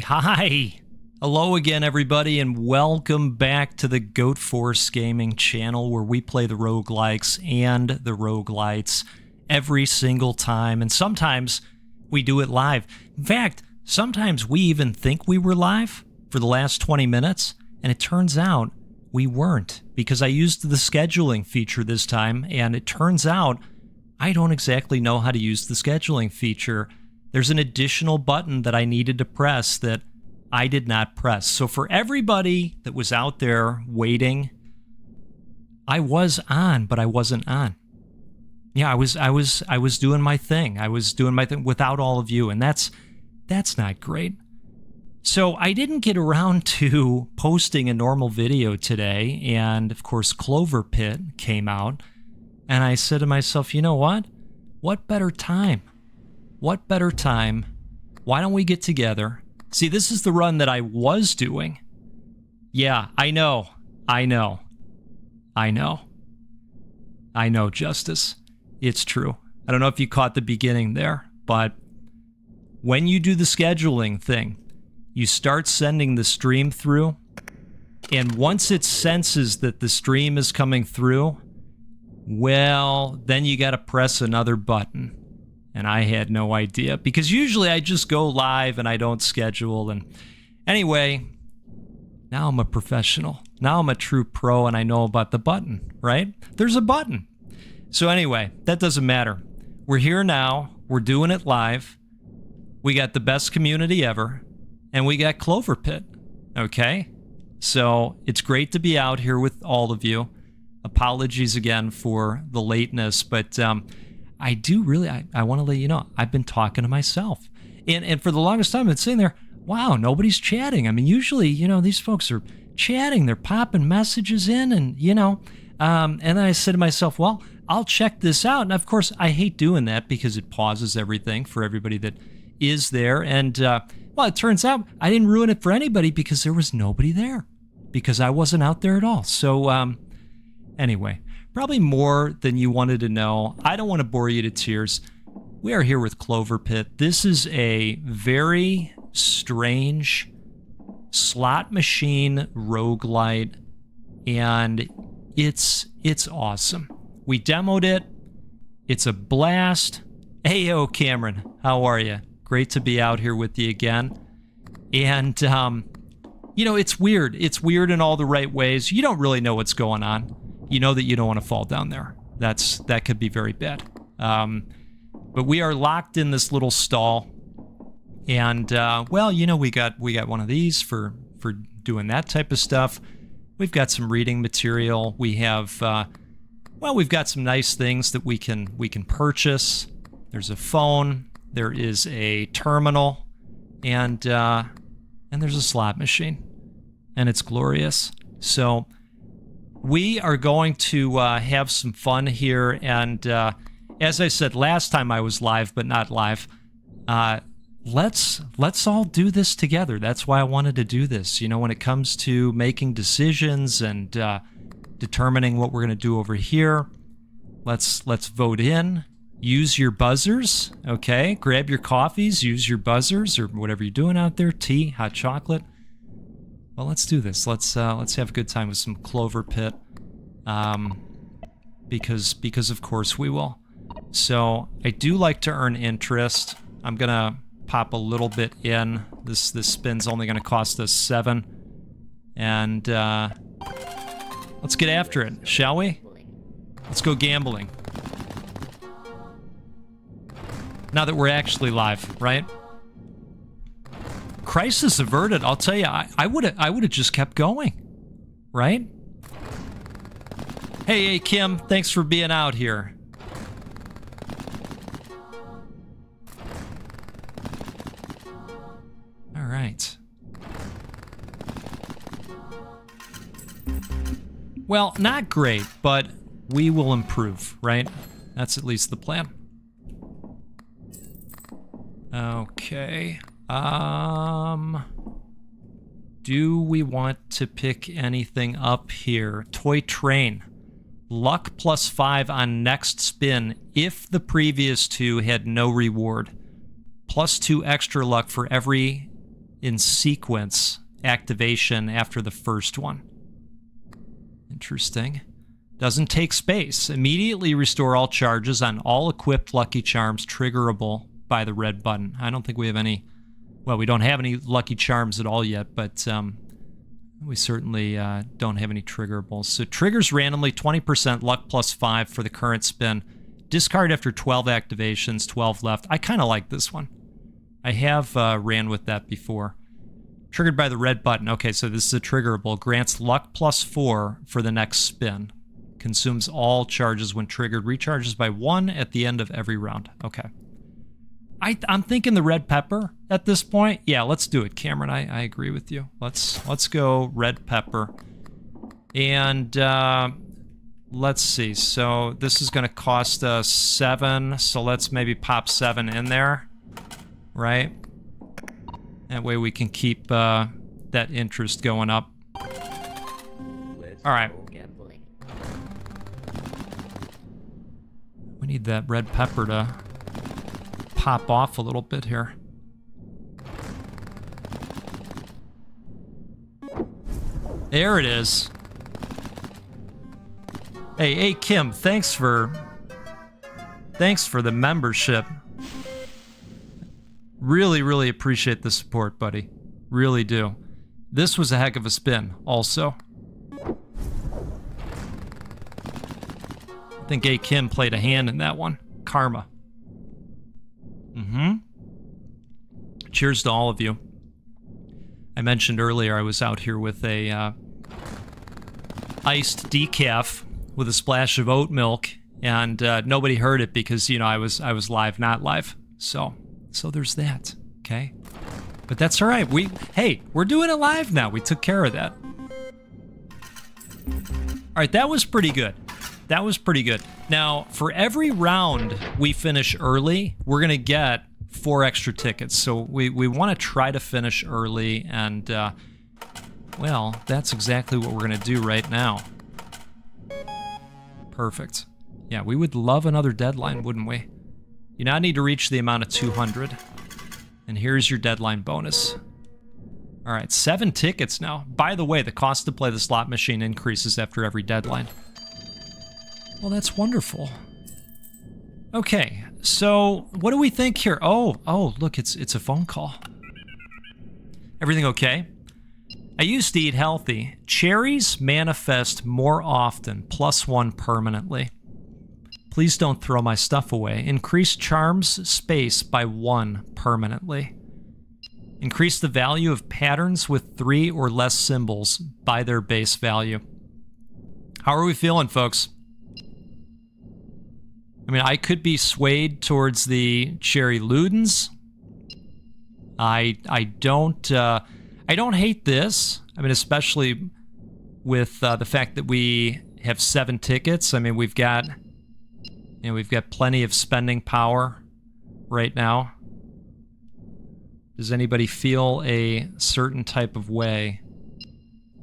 Hi. Hello again, everybody, and welcome back to the Goat Force Gaming channel, where we play the roguelikes and the roguelites every single time, and sometimes we do it live. In fact, sometimes we even think we were live for the last 20 minutes, and it turns out we weren't, because I used the scheduling feature this time, and it turns out I don't exactly know how to use the scheduling feature. There's an additional button that I needed to press that I did not press. So for everybody that was out there waiting, I was on, but I wasn't on. Yeah, I was doing my thing. I was doing my thing without all of you, and that's not great. So I didn't get around to posting a normal video today, and of course CloverPit came out, and I said to myself, you know what? What better time? What better time? Why don't we get together? See, this is the run that I was doing. Yeah, I know, Justice. It's true. I don't know if you caught the beginning there, but when you do the scheduling thing, you start sending the stream through, and once it senses that the stream is coming through, well, then you got to press another button. And I had no idea, because usually I just go live and I don't schedule. And anyway, now I'm a professional. Now I'm a true pro, and I know about the button, right? There's a button. So anyway, that doesn't matter. We're here now. We're doing it live. We got the best community ever, and we got CloverPit, okay? So it's great to be out here with all of you. Apologies again for the lateness, but I do really, I want to let you know, I've been talking to myself. And for the longest time, I've been sitting there, wow, nobody's chatting. I mean, usually, you know, these folks are chatting, they're popping messages in, and, you know, and then I said to myself, well, I'll check this out. And of course, I hate doing that because it pauses everything for everybody that is there. And, well, it turns out I didn't ruin it for anybody because there was nobody there, because I wasn't out there at all. So, anyway. Probably more than you wanted to know. I don't want to bore you to tears. We are here with CloverPit. This is a very strange slot machine roguelite, and it's awesome. We demoed it. It's a blast. Heyo, Cameron, how are you? Great to be out here with you again. And, you know, it's weird. It's weird in all the right ways. You don't really know what's going on. You know that you don't want to fall down there. That could be very bad. But we are locked in this little stall, and well, you know, we got one of these for doing that type of stuff. We've got some reading material. We have well, we've got some nice things that we can purchase. There's a phone. There is a terminal, and there's a slot machine, and it's glorious. So we are going to have some fun here, and as I said last time I was live, but not live, let's all do this together. That's why I wanted to do this. You know, when it comes to making decisions and determining what we're going to do over here, let's vote in. Use your buzzers, okay? Grab your coffees, use your buzzers, or whatever you're doing out there, tea, hot chocolate. Well, let's do this. Let's have a good time with some CloverPit, because of course we will. So I do like to earn interest. I'm gonna pop a little bit in. This spin's only gonna cost us 7, and let's get after it, shall we? Let's go gambling. Now that we're actually live, right? Crisis averted. I'll tell you, I would have just kept going, right? Hey, Kim, thanks for being out here. All right. Well, not great, but we will improve, right? That's at least the plan. Okay. Do we want to pick anything up here? Toy train. Luck +5 on next spin if the previous two had no reward. +2 extra luck for every in sequence activation after the first one. Interesting. Doesn't take space. Immediately restore all charges on all equipped Lucky Charms triggerable by the red button. I don't think we have any... Well, we don't have any Lucky Charms at all yet, but we certainly don't have any triggerables. So triggers randomly 20% luck plus 5 for the current spin. Discard after 12 activations, 12 left. I kind of like this one. I have ran with that before. Triggered by the red button. Okay, so this is a triggerable. Grants luck plus 4 for the next spin. Consumes all charges when triggered. Recharges by 1 at the end of every round. Okay. I'm thinking the red pepper at this point. Yeah, let's do it, Cameron. I agree with you. Let's go red pepper. And let's see. So this is going to cost us 7. So let's maybe pop 7 in there. Right? That way we can keep that interest going up. All right. We need that red pepper to pop off a little bit here. There it is. Hey, Kim, thanks for the membership. Really, really appreciate the support, buddy. Really do. This was a heck of a spin, also. I think A. Kim played a hand in that one. Karma. Cheers to all of you. I mentioned earlier I was out here with a iced decaf with a splash of oat milk, and nobody heard it because, you know, I was live, not live. So there's that. Okay, but that's all right. We're doing it live now. We took care of that. All right, that was pretty good. That was pretty good. Now, for every round we finish early, we're going to get 4 extra tickets. So we want to try to finish early, and, well, that's exactly what we're going to do right now. Perfect. Yeah, we would love another deadline, wouldn't we? You now need to reach the amount of 200. And here's your deadline bonus. All right, 7 tickets now. By the way, the cost to play the slot machine increases after every deadline. Well, that's wonderful. Okay, so what do we think here? Oh, look, it's a phone call. Everything okay? I used to eat healthy. Cherries manifest more often, +1 permanently. Please don't throw my stuff away. Increase charms space by 1 permanently. Increase the value of patterns with 3 or less symbols by their base value. How are we feeling, folks? I mean, I could be swayed towards the Cherry Ludens. I don't hate this. I mean, especially with the fact that we have 7 tickets. I mean, we've got plenty of spending power right now. Does anybody feel a certain type of way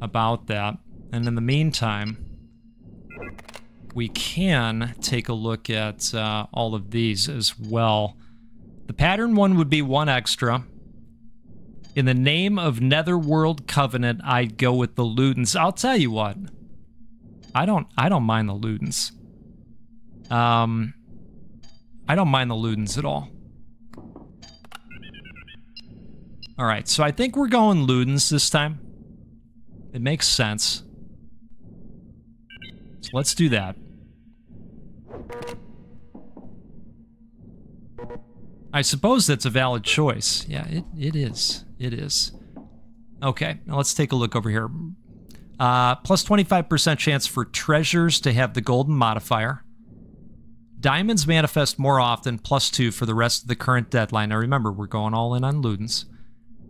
about that? And in the meantime, we can take a look at all of these as well. The pattern one would be 1 extra. In the name of Netherworld Covenant, I'd go with the Ludens. I'll tell you what. I don't mind the Ludens. I don't mind the Ludens at all. All right, so I think we're going Ludens this time. It makes sense. So let's do that. I suppose that's a valid choice. Yeah, it is. It is. Okay, now let's take a look over here. Plus 25% chance for treasures to have the golden modifier. Diamonds manifest more often, +2 for the rest of the current deadline. Now remember, we're going all in on Ludens.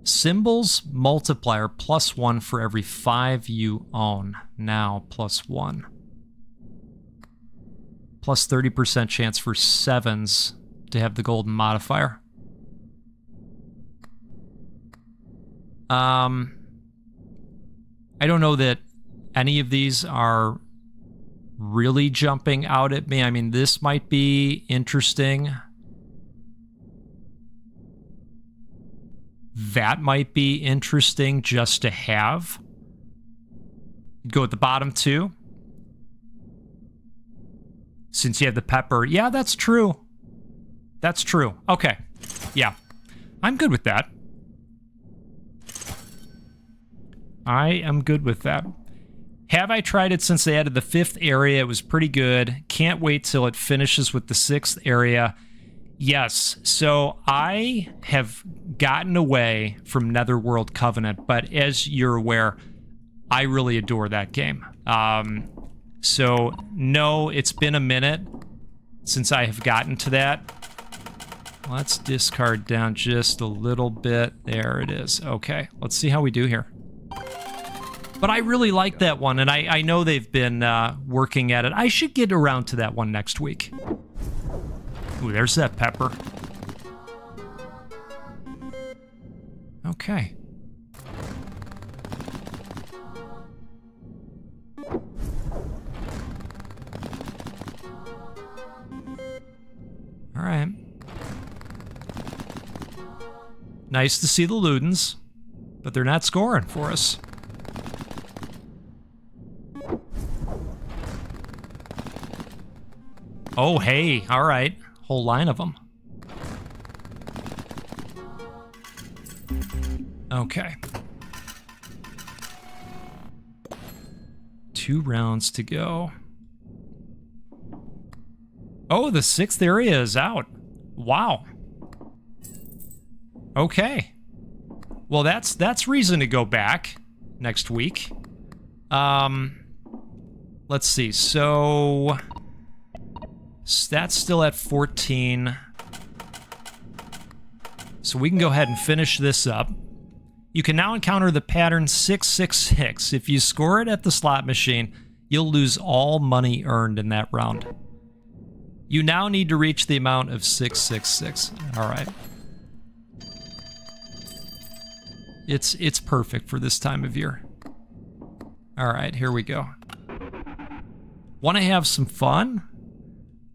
Symbols multiplier, +1 for every 5 you own. Now, +1. Plus 30% chance for 7s to have the golden modifier. I don't know that any of these are really jumping out at me. I mean, this might be interesting. that might be interesting just to have. Go at the bottom two. Since you have the pepper. Yeah, that's true. That's true. Okay. Yeah. I'm good with that. I am good with that. Have I tried it since they added the 5th area? It was pretty good. Can't wait till it finishes with the 6th area. Yes. So I have gotten away from Netherworld Covenant, but as you're aware, I really adore that game. So no, it's been a minute since I have gotten to that. Let's discard down just a little bit. There it is. Okay, let's see how we do here. But I really like that one, and I know they've been working at it. I should get around to that one next week. Ooh, there's that pepper. Okay. All right. Nice to see the Ludens, but they're not scoring for us. Oh, hey, all right. Whole line of them. Okay. 2 rounds to go. Oh, the 6th area is out. Wow. Okay. Well, that's reason to go back next week. Let's see. So that's still at 14. So we can go ahead and finish this up. You can now encounter the pattern 666. If you score it at the slot machine, you'll lose all money earned in that round. You now need to reach the amount of 666. All right. It's perfect for this time of year. All right, here we go. Want to have some fun?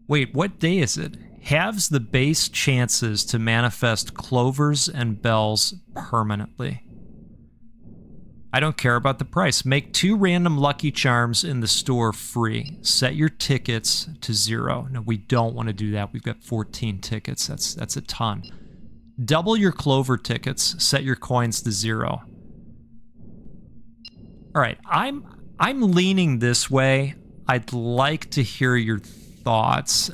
Wait, what day is it? Halves the base chances to manifest clovers and bells permanently. I don't care about the price. Make 2 random lucky charms in the store free. Set your tickets to 0. No, we don't want to do that. We've got 14 tickets. That's a ton. Double your clover tickets. Set your coins to 0. All right, I'm leaning this way. I'd like to hear your thoughts.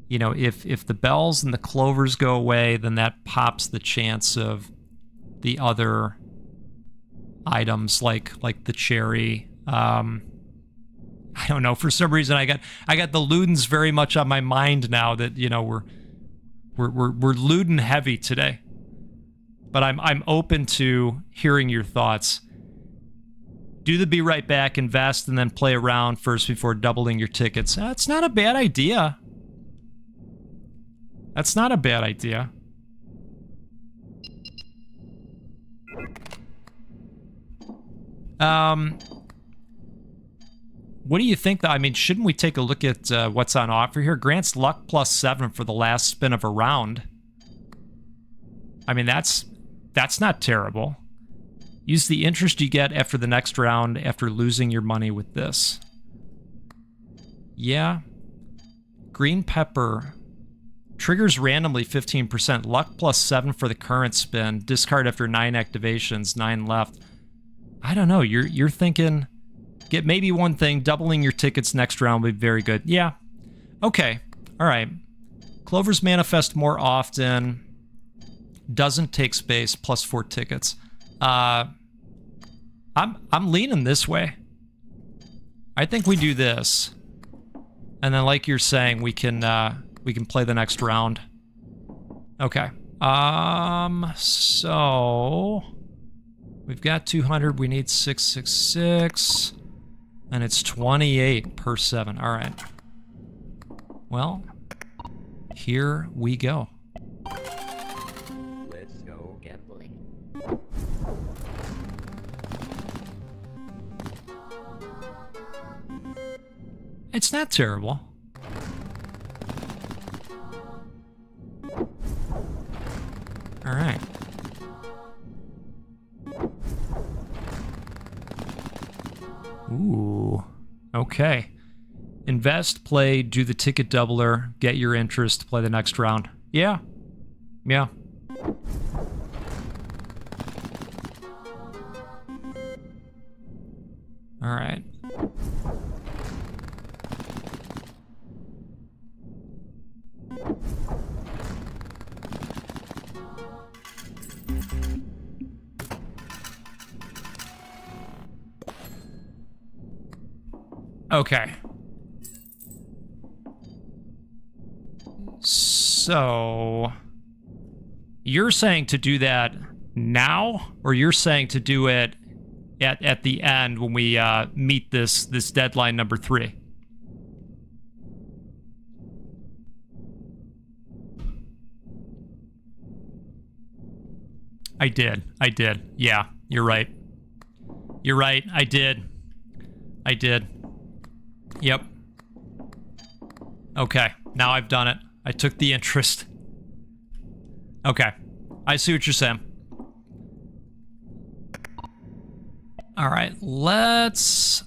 You know, if the bells and the clovers go away, then that pops the chance of the other items like the cherry. I don't know, for some reason I got the Ludens very much on my mind now that, you know, we're Luden heavy today. But I'm open to hearing your thoughts. Do the be right back, invest, and then play around first before doubling your tickets. That's not a bad idea. That's not a bad idea. What do you think, though? I mean, shouldn't we take a look at what's on offer here? Grants luck +7 for the last spin of a round. I mean, that's not terrible. Use the interest you get after the next round after losing your money with this. Yeah. Green pepper. Triggers randomly 15%. Luck +7 for the current spin. Discard after 9 activations. 9 left. I don't know. You're thinking get maybe one thing. Doubling your tickets next round would be very good. Yeah. Okay. All right. Clovers manifest more often. Doesn't take space. +4 tickets. I'm leaning this way. I think we do this, and then, like you're saying, we can play the next round. Okay. So we've got 200. We need 666, and it's 28 per 7. All right. Well, here we go. Let's go gambling. It's not terrible. All right. Okay. Invest, play, do the ticket doubler, get your interest, play the next round. Yeah. Yeah. All right. Okay. So, you're saying to do that now, or you're saying to do it at the end when we meet this deadline number 3? I did. Yeah, you're right. You're right. I did. Yep. Okay, now I've done it. I took the interest. Okay, I see what you're saying. All right, let's...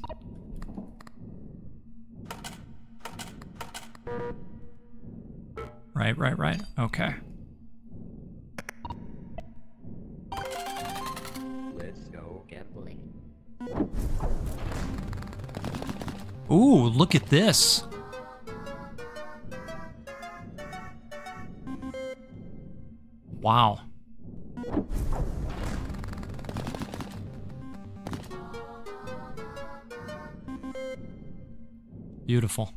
Right. Okay. Let's go gambling. Ooh, look at this. Wow. Beautiful.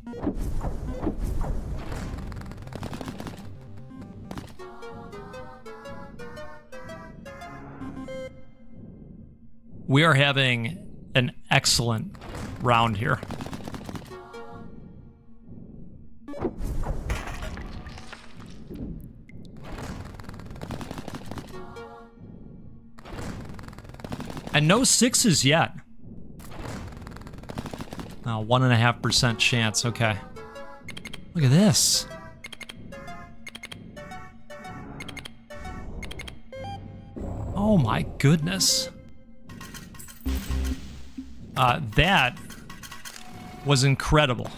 We are having an excellent round here. And no 6s yet. 1.5% chance. Okay. Look at this. Oh my goodness. That was incredible.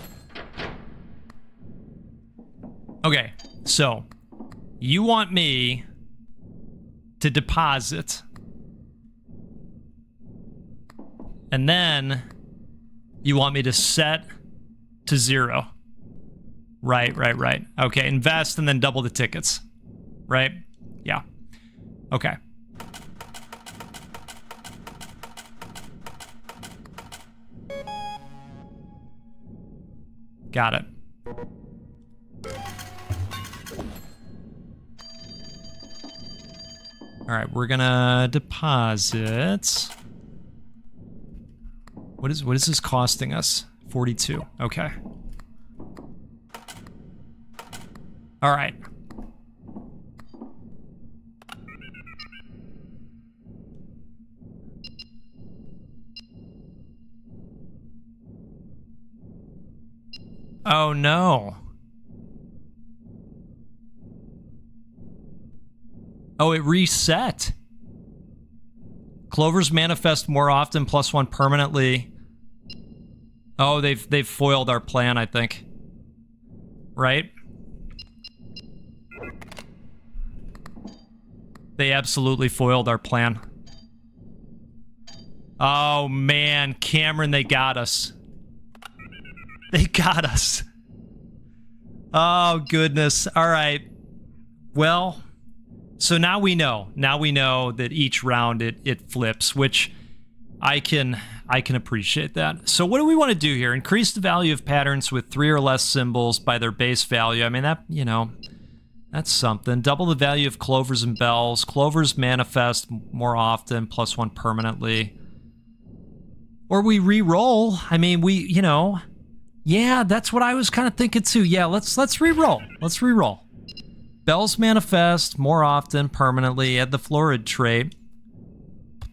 Okay, so you want me to deposit, and then you want me to set to 0. Right. Okay, invest and then double the tickets. Right? Yeah. Okay. Got it. All right, we're gonna deposit. What is this costing us? 42. Okay. All right. Oh no. Oh, it reset. Clovers manifest more often, +1 permanently. Oh, they've foiled our plan, I think. Right? They absolutely foiled our plan. Oh man, Cameron, they got us. They got us. Oh goodness. All right. Well, so now we know. Now we know that each round it flips, which I can appreciate that. So what do we want to do here? Increase the value of patterns with 3 or less symbols by their base value. I mean, that, you know, that's something. Double the value of clovers and bells. Clovers manifest more often, +1 permanently. Or we re-roll. I mean, we, you know, yeah, that's what I was kind of thinking too. Yeah, let's re-roll. Let's re-roll. Bells manifest more often, permanently. Add the florid trait.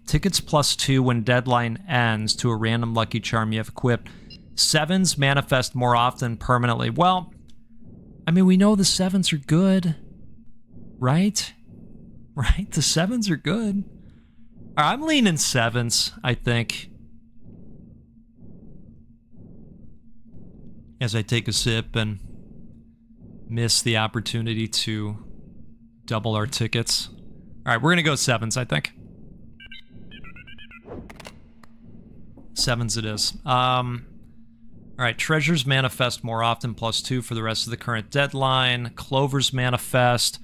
Tickets +2 when deadline ends to a random lucky charm you have equipped. 7s manifest more often, permanently. Well, I mean, we know the 7s are good, right? Right? The 7s are good. I'm leaning 7s, I think. as I take a sip and miss the opportunity to double our tickets. All right, we're gonna go 7s, I think. 7s it is. All right, treasures manifest more often, +2 for the rest of the current deadline. Clovers manifest.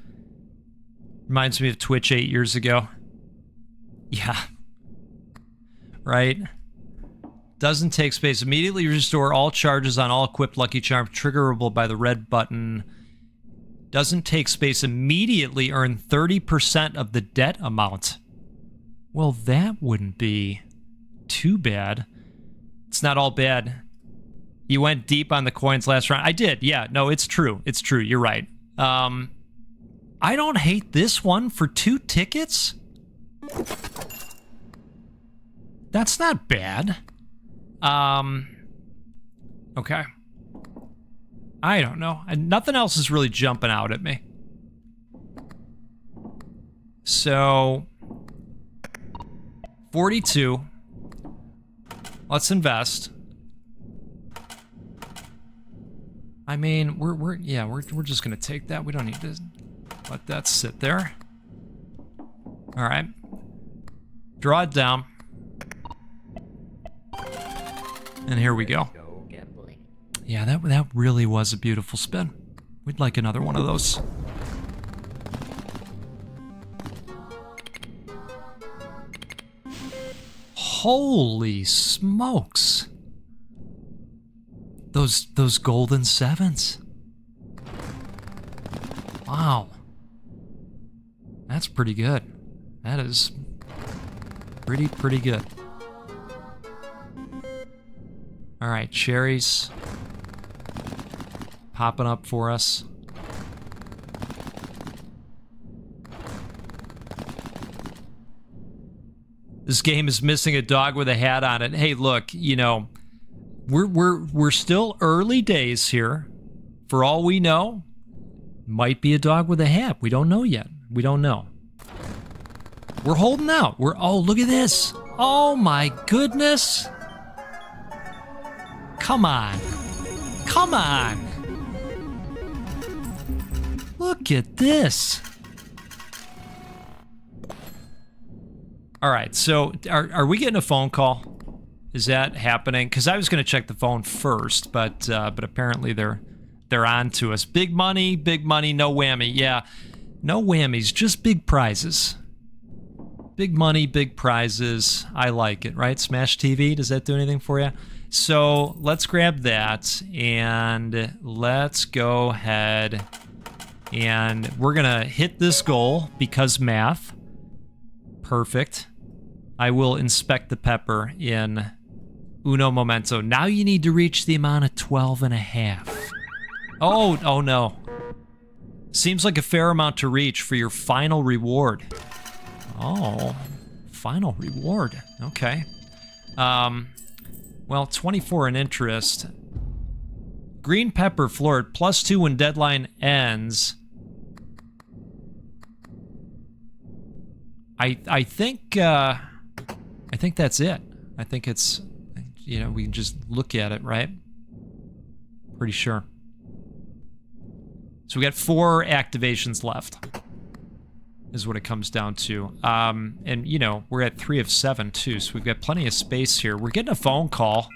Reminds me of Twitch 8 years ago. Yeah. Right? Doesn't take space. Immediately restore all charges on all equipped Lucky Charms, triggerable by the red button. Doesn't take space. Immediately earn 30% of the debt amount. Well, that wouldn't be too bad. It's not all bad. You went deep on the coins last round. I did, yeah. No, it's true. It's true. You're right. I don't hate this one for 2 tickets. That's not bad. Okay. I don't know. Nothing else is really jumping out at me. So, 42. Let's invest. I mean, we're just gonna take that. We don't need to let that sit there. All right. Draw it down. And here we go. Yeah, that really was a beautiful spin. We'd like another one of those. Holy smokes. Those golden 7s. Wow. That's pretty good. That is pretty good. All right, cherries popping up for us. This game is missing a dog with a hat on it. Hey, look, you know, we're still early days here. For all we know, might be a dog with a hat. We don't know yet. We don't know. We're holding out. Oh, look at this. Oh my goodness. Come on. Come on. Look at this. All right, so are we getting a phone call? Is that happening? Because I was going to check the phone first, but apparently they're on to us. Big money, no whammy. Yeah, no whammies, just big prizes. Big money, big prizes. I like it, right? Smash TV, does that do anything for you? So let's grab that, and let's go ahead, and we're going to hit this goal because math. Perfect. I will inspect the pepper in uno momento. Now you need to reach the amount of 12.5. Oh no. Seems like a fair amount to reach for your final reward. Oh, final reward. Okay. Well, 24 in interest. Green pepper floored, +2 when deadline ends. I think that's it. I think it's, you know, we can just look at it, right? Pretty sure. So we got 4 activations left, is what it comes down to. And, you know, we're at 3 of 7, too, so we've got plenty of space here. We're getting a phone call.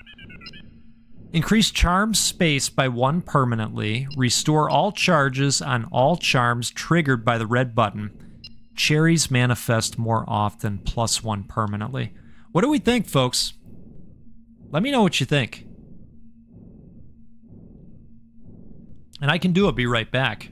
Increase charm space by 1 permanently. Restore all charges on all charms triggered by the red button. Cherries manifest more often, +1 permanently. What do we think, folks? Let me know what you think. And I can do it, be right back.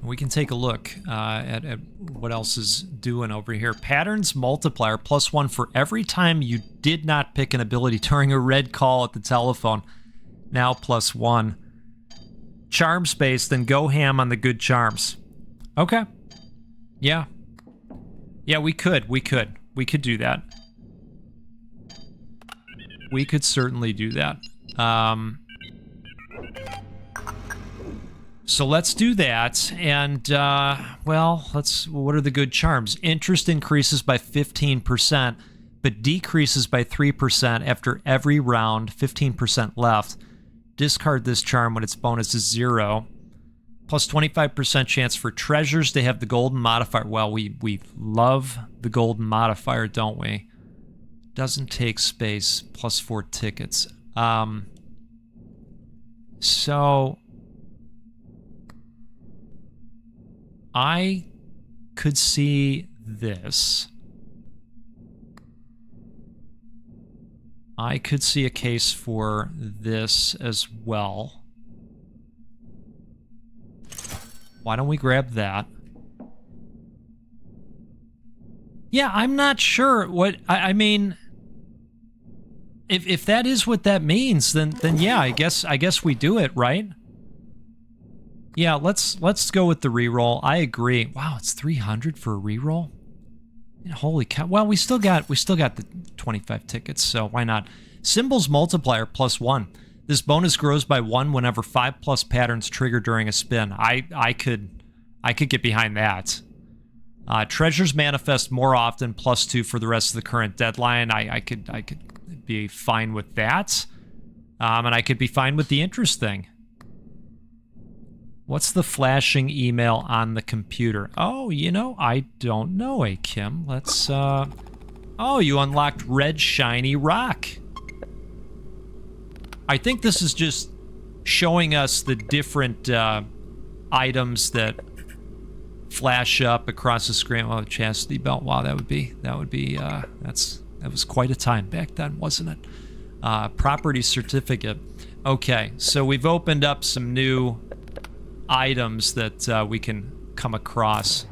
We can take a look at what else is doing over here. Patterns multiplier, +1 for every time you did not pick an ability during a red call at the telephone. Now +1. Charm space, then go ham on the good charms. Okay. Yeah. Yeah, we could do that. We could certainly do that. So let's do that, and, well, what are the good charms? Interest increases by 15%, but decreases by 3% after every round, 15% left. Discard this charm when its bonus is 0. Plus 25% chance for treasures to have the golden modifier. Well, we love the golden modifier, don't we? Doesn't take space, plus 4 tickets. So I could see this. I could see a case for this as well. Why don't we grab that? Yeah, I'm not sure what I mean. If that is what that means, then yeah, I guess we do it, right? Yeah, let's go with the reroll. I agree. Wow, it's 300 for a reroll. Holy cow! Well, we still got the 25 tickets, so why not? Symbols multiplier +1. This bonus grows by 1 whenever 5+ patterns trigger during a spin. I could get behind that. Treasures manifest more often +2 for the rest of the current deadline. I could be fine with that, and I could be fine with the interest thing. What's the flashing email on the computer? Oh, you know, I don't know, Kim. Let's, Oh, you unlocked red shiny rock. I think this is just showing us the different, items that flash up across the screen. Oh, chastity belt. Wow, that would be, that was quite a time back then, wasn't it? Property certificate. Okay, so we've opened up some new items that we can come across.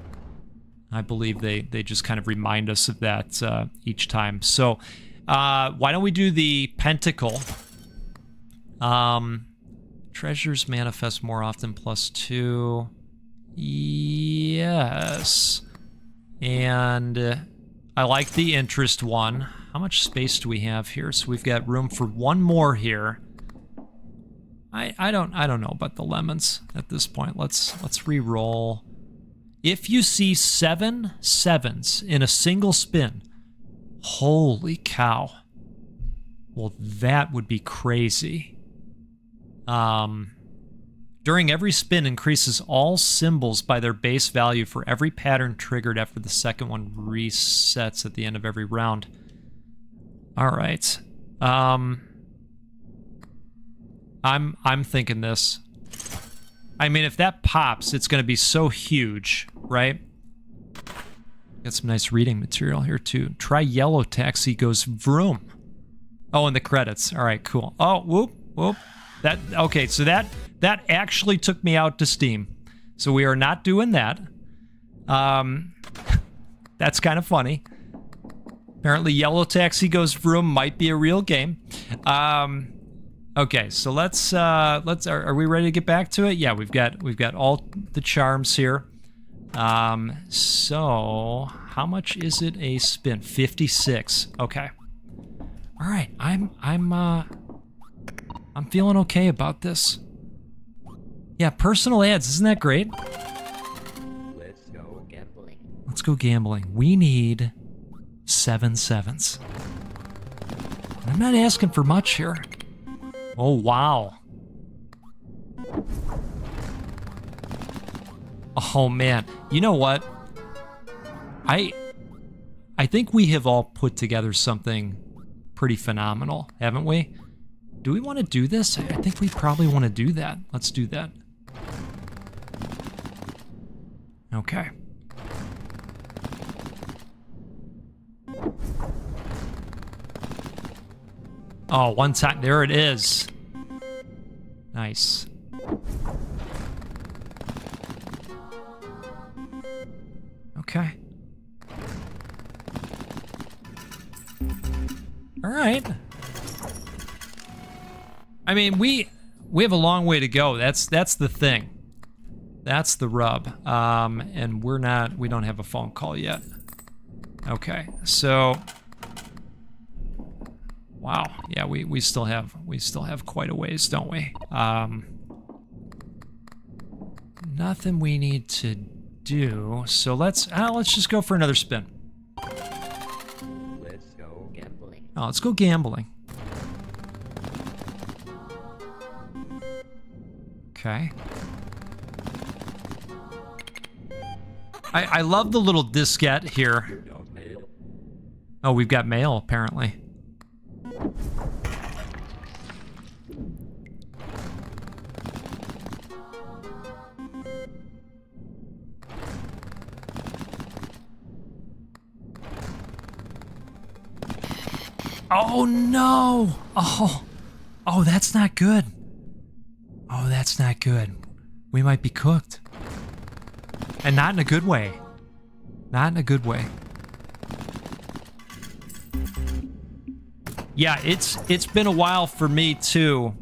I believe they just kind of remind us of that each time. So why don't we do the pentacle? Treasures manifest more often +2. Yes. And I like the interest one. How much space do we have here? So we've got room for one more here. I don't know about the lemons at this point. Let's re-roll. If you see 7 sevens in a single spin, holy cow. Well, that would be crazy. During every spin, increases all symbols by their base value for every pattern triggered after the second one resets at the end of every round. All right. I'm thinking this. I mean, if that pops, it's going to be so huge, right? Got some nice reading material here, too. Try yellow taxi goes vroom. Oh, and the credits. All right, cool. Oh, whoop, whoop. Okay, so that actually took me out to Steam. So we are not doing that. That's kind of funny. Apparently, yellow taxi goes vroom might be a real game. Okay, so let's are we ready to get back to it? Yeah, we've got all the charms here. So how much is it a spin? 56. Okay. All right, I'm feeling okay about this. Yeah, personal ads, isn't that great? Let's go gambling. Let's go gambling. We need 7 sevens. I'm not asking for much here. Oh, wow. Oh, man. You know what? I think we have all put together something pretty phenomenal, haven't we? Do we want to do this? I think we probably want to do that. Let's do that. Okay. Oh, one time. There it is. Nice. Okay. All right. I mean, we have a long way to go. That's the thing. That's the rub. And we don't have a phone call yet. Okay. So wow. Yeah, we still have quite a ways, don't we? Nothing we need to do. So let's just go for another spin. Let's go let's go gambling. Okay. I love the little diskette here. Oh, we've got mail, apparently. Oh, no! Oh, that's not good. Oh, that's not good. We might be cooked. And not in a good way. Not in a good way. Yeah, it's been a while for me too.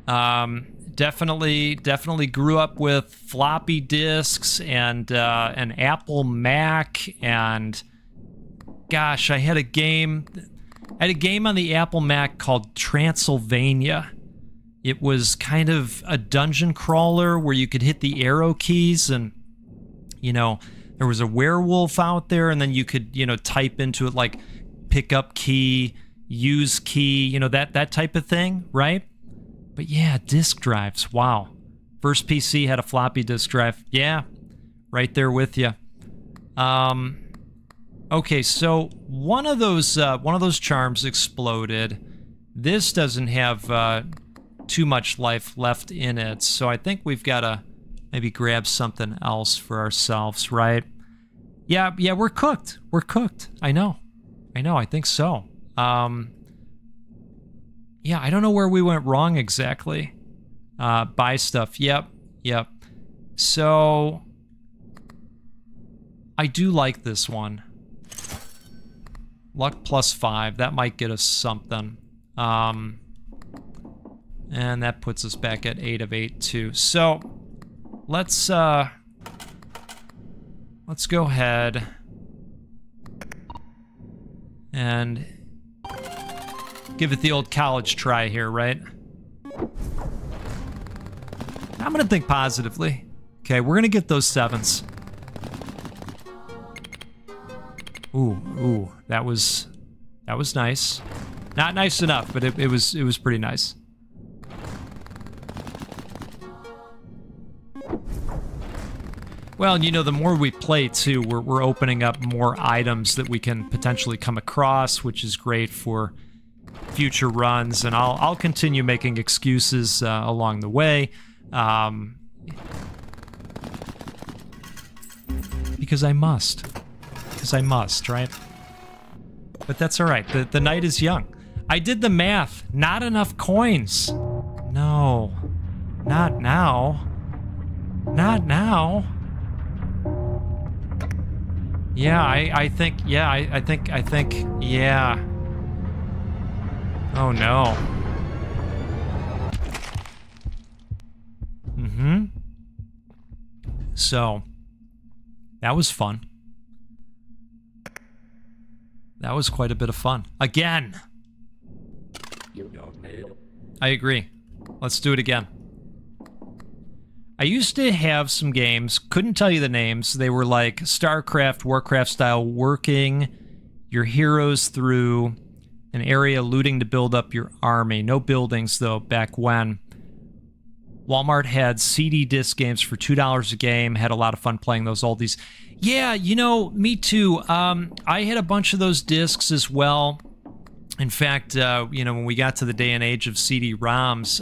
Definitely grew up with floppy disks and an Apple Mac, and gosh, I had a game on the Apple Mac called Transylvania. It was kind of a dungeon crawler where you could hit the arrow keys and, you know, there was a werewolf out there, and then you could, you know, type into it like pick up key, use key, you know, that type of thing, right? But yeah, disk drives, wow. First PC had a floppy disk drive. Yeah, right there with you. Okay, so one of those charms exploded. This doesn't have too much life left in it, so I think we've got to maybe grab something else for ourselves, right? Yeah, we're cooked. We're cooked. I know, I think so. Yeah, I don't know where we went wrong exactly. Buy stuff. Yep. So, I do like this one. Luck +5. That might get us something. And that puts us back at 8 of 8 too. So, let's go ahead and give it the old college try here, right? I'm gonna think positively. Okay, we're gonna get those 7s. Ooh, that was nice. Not nice enough, but it was pretty nice. Well, you know, the more we play too, we're opening up more items that we can potentially come across, which is great for future runs. And I'll continue making excuses along the way, because I must. Because I must, right? But that's all right. The night is young. I did the math. Not enough coins. No, not now. Not now. Yeah, I think, yeah, I think, yeah. Oh no. So, that was fun. That was quite a bit of fun. Again! I agree. Let's do it again. I used to have some games, couldn't tell you the names. They were like StarCraft, Warcraft style, working your heroes through an area, looting to build up your army. No buildings, though, back when. Walmart had CD disc games for $2 a game. Had a lot of fun playing those oldies. Yeah, you know, me too. I had a bunch of those discs as well. In fact, you know, when we got to the day and age of CD-ROMs,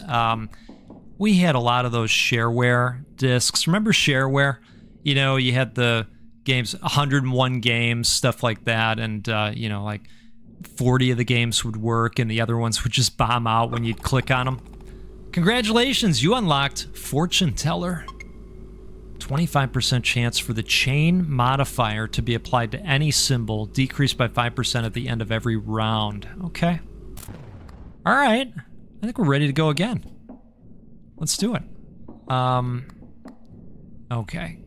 we had a lot of those shareware discs. Remember shareware? You know, you had the games, 101 games, stuff like that, and, you know, like 40 of the games would work, and the other ones would just bomb out when you'd click on them. Congratulations, you unlocked Fortune Teller. 25% chance for the chain modifier to be applied to any symbol, decreased by 5% at the end of every round. Okay. All right. I think we're ready to go again. Let's do it. Okay.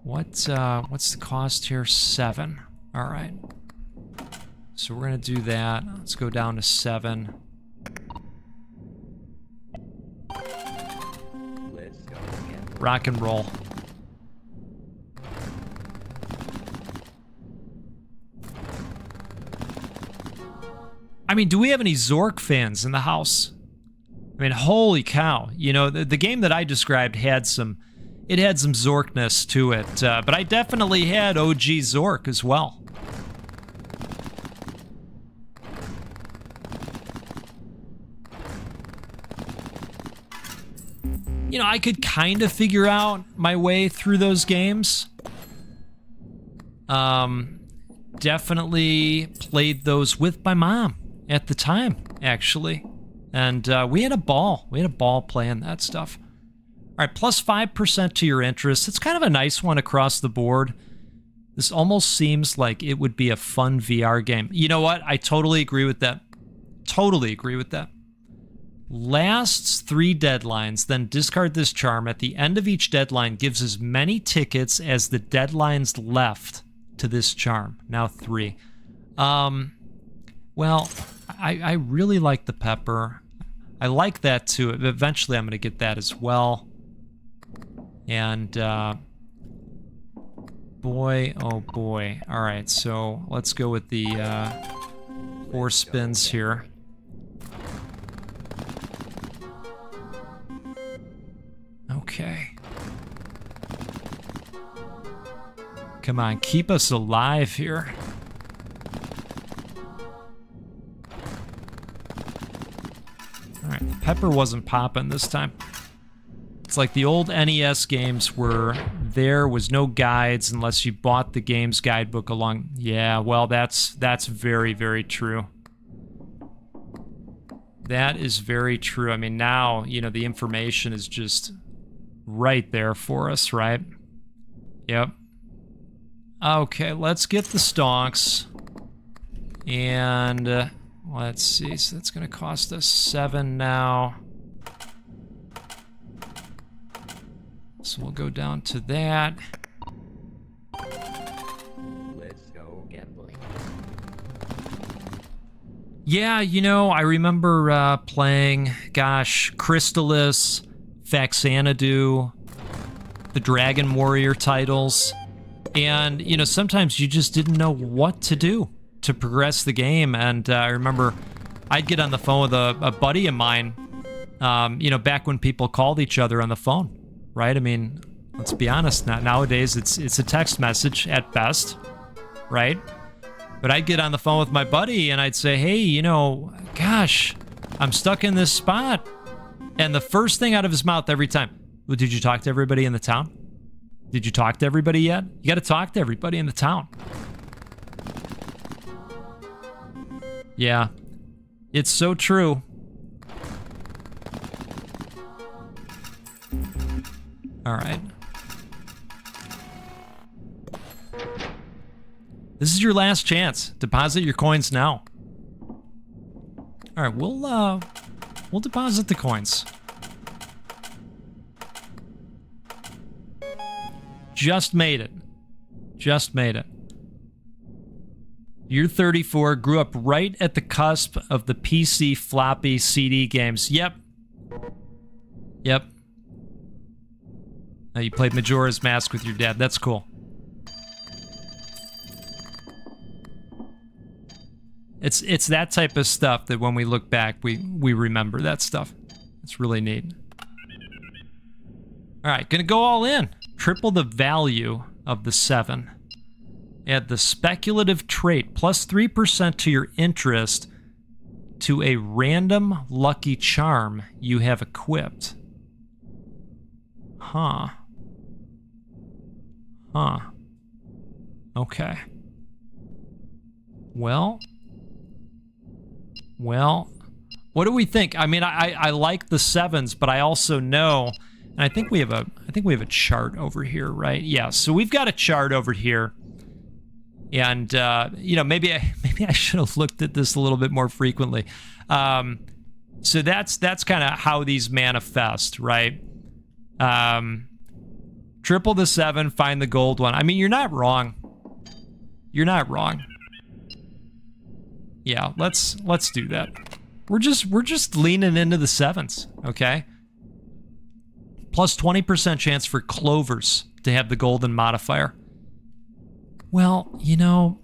What's the cost here? 7. All right. So we're gonna do that. Let's go down to 7. Let's go again. Rock and roll. I mean, do we have any Zork fans in the house? I mean, holy cow. You know, the game that I described had some Zorkness to it, but I definitely had OG Zork as well. You know, I could kind of figure out my way through those games. Definitely played those with my mom at the time, actually. And we had a ball. We had a ball playing that stuff. All right, plus 5% to your interest. It's kind of a nice one across the board. This almost seems like it would be a fun VR game. You know what? I totally agree with that. Totally agree with that. Lasts 3 deadlines, then discard this charm. At the end of each deadline, gives as many tickets as the deadlines left to this charm. Now 3. Well, I really like the pepper. I like that too. Eventually I'm going to get that as well. And, boy, oh boy. All right, so let's go with the 4 spins here. Okay. Come on, keep us alive here. All right, the pepper wasn't popping this time. It's like the old NES games where there was no guides unless you bought the game's guidebook along. Yeah, well, that's very, very true. That is very true. I mean, now, you know, the information is just right there for us, right? Yep. Okay, let's get the stonks. And let's see, so that's gonna cost us 7 now. So we'll go down to that. Let's go gambling. Yeah, you know, I remember playing, gosh, Crystalis, Faxanadu, the Dragon Warrior titles. And, you know, sometimes you just didn't know what to do to progress the game. And I remember I'd get on the phone with a buddy of mine, you know, back when people called each other on the phone, right? I mean, let's be honest, nowadays it's a text message at best, right? But I'd get on the phone with my buddy and I'd say, hey, you know, gosh, I'm stuck in this spot. And the first thing out of his mouth every time, well, did you talk to everybody in the town? Did you talk to everybody yet? You got to talk to everybody in the town. Yeah, it's so true. All right. This is your last chance. Deposit your coins now. All right, we'll deposit the coins. Just made it. Just made it. You're 34, grew up right at the cusp of the PC floppy CD games. Yep. Yep. You played Majora's Mask with your dad. That's cool. It's that type of stuff that when we look back, we remember that stuff. It's really neat. All right, gonna go all in. Triple the value of the 7. Add the speculative trait, plus 3% to your interest to a random lucky charm you have equipped. Huh. Huh. Okay. Well, what do we think? I mean, I like the 7s, but I also know, and I think we have a chart over here, right? Yeah, so we've got a chart over here. And you know, maybe I should have looked at this a little bit more frequently. So that's kind of how these manifest, right? Triple the 7, find the gold one. I mean, you're not wrong. You're not wrong. Yeah, let's do that. We're just leaning into the 7s, okay? Plus 20% chance for clovers to have the golden modifier. Well, you know,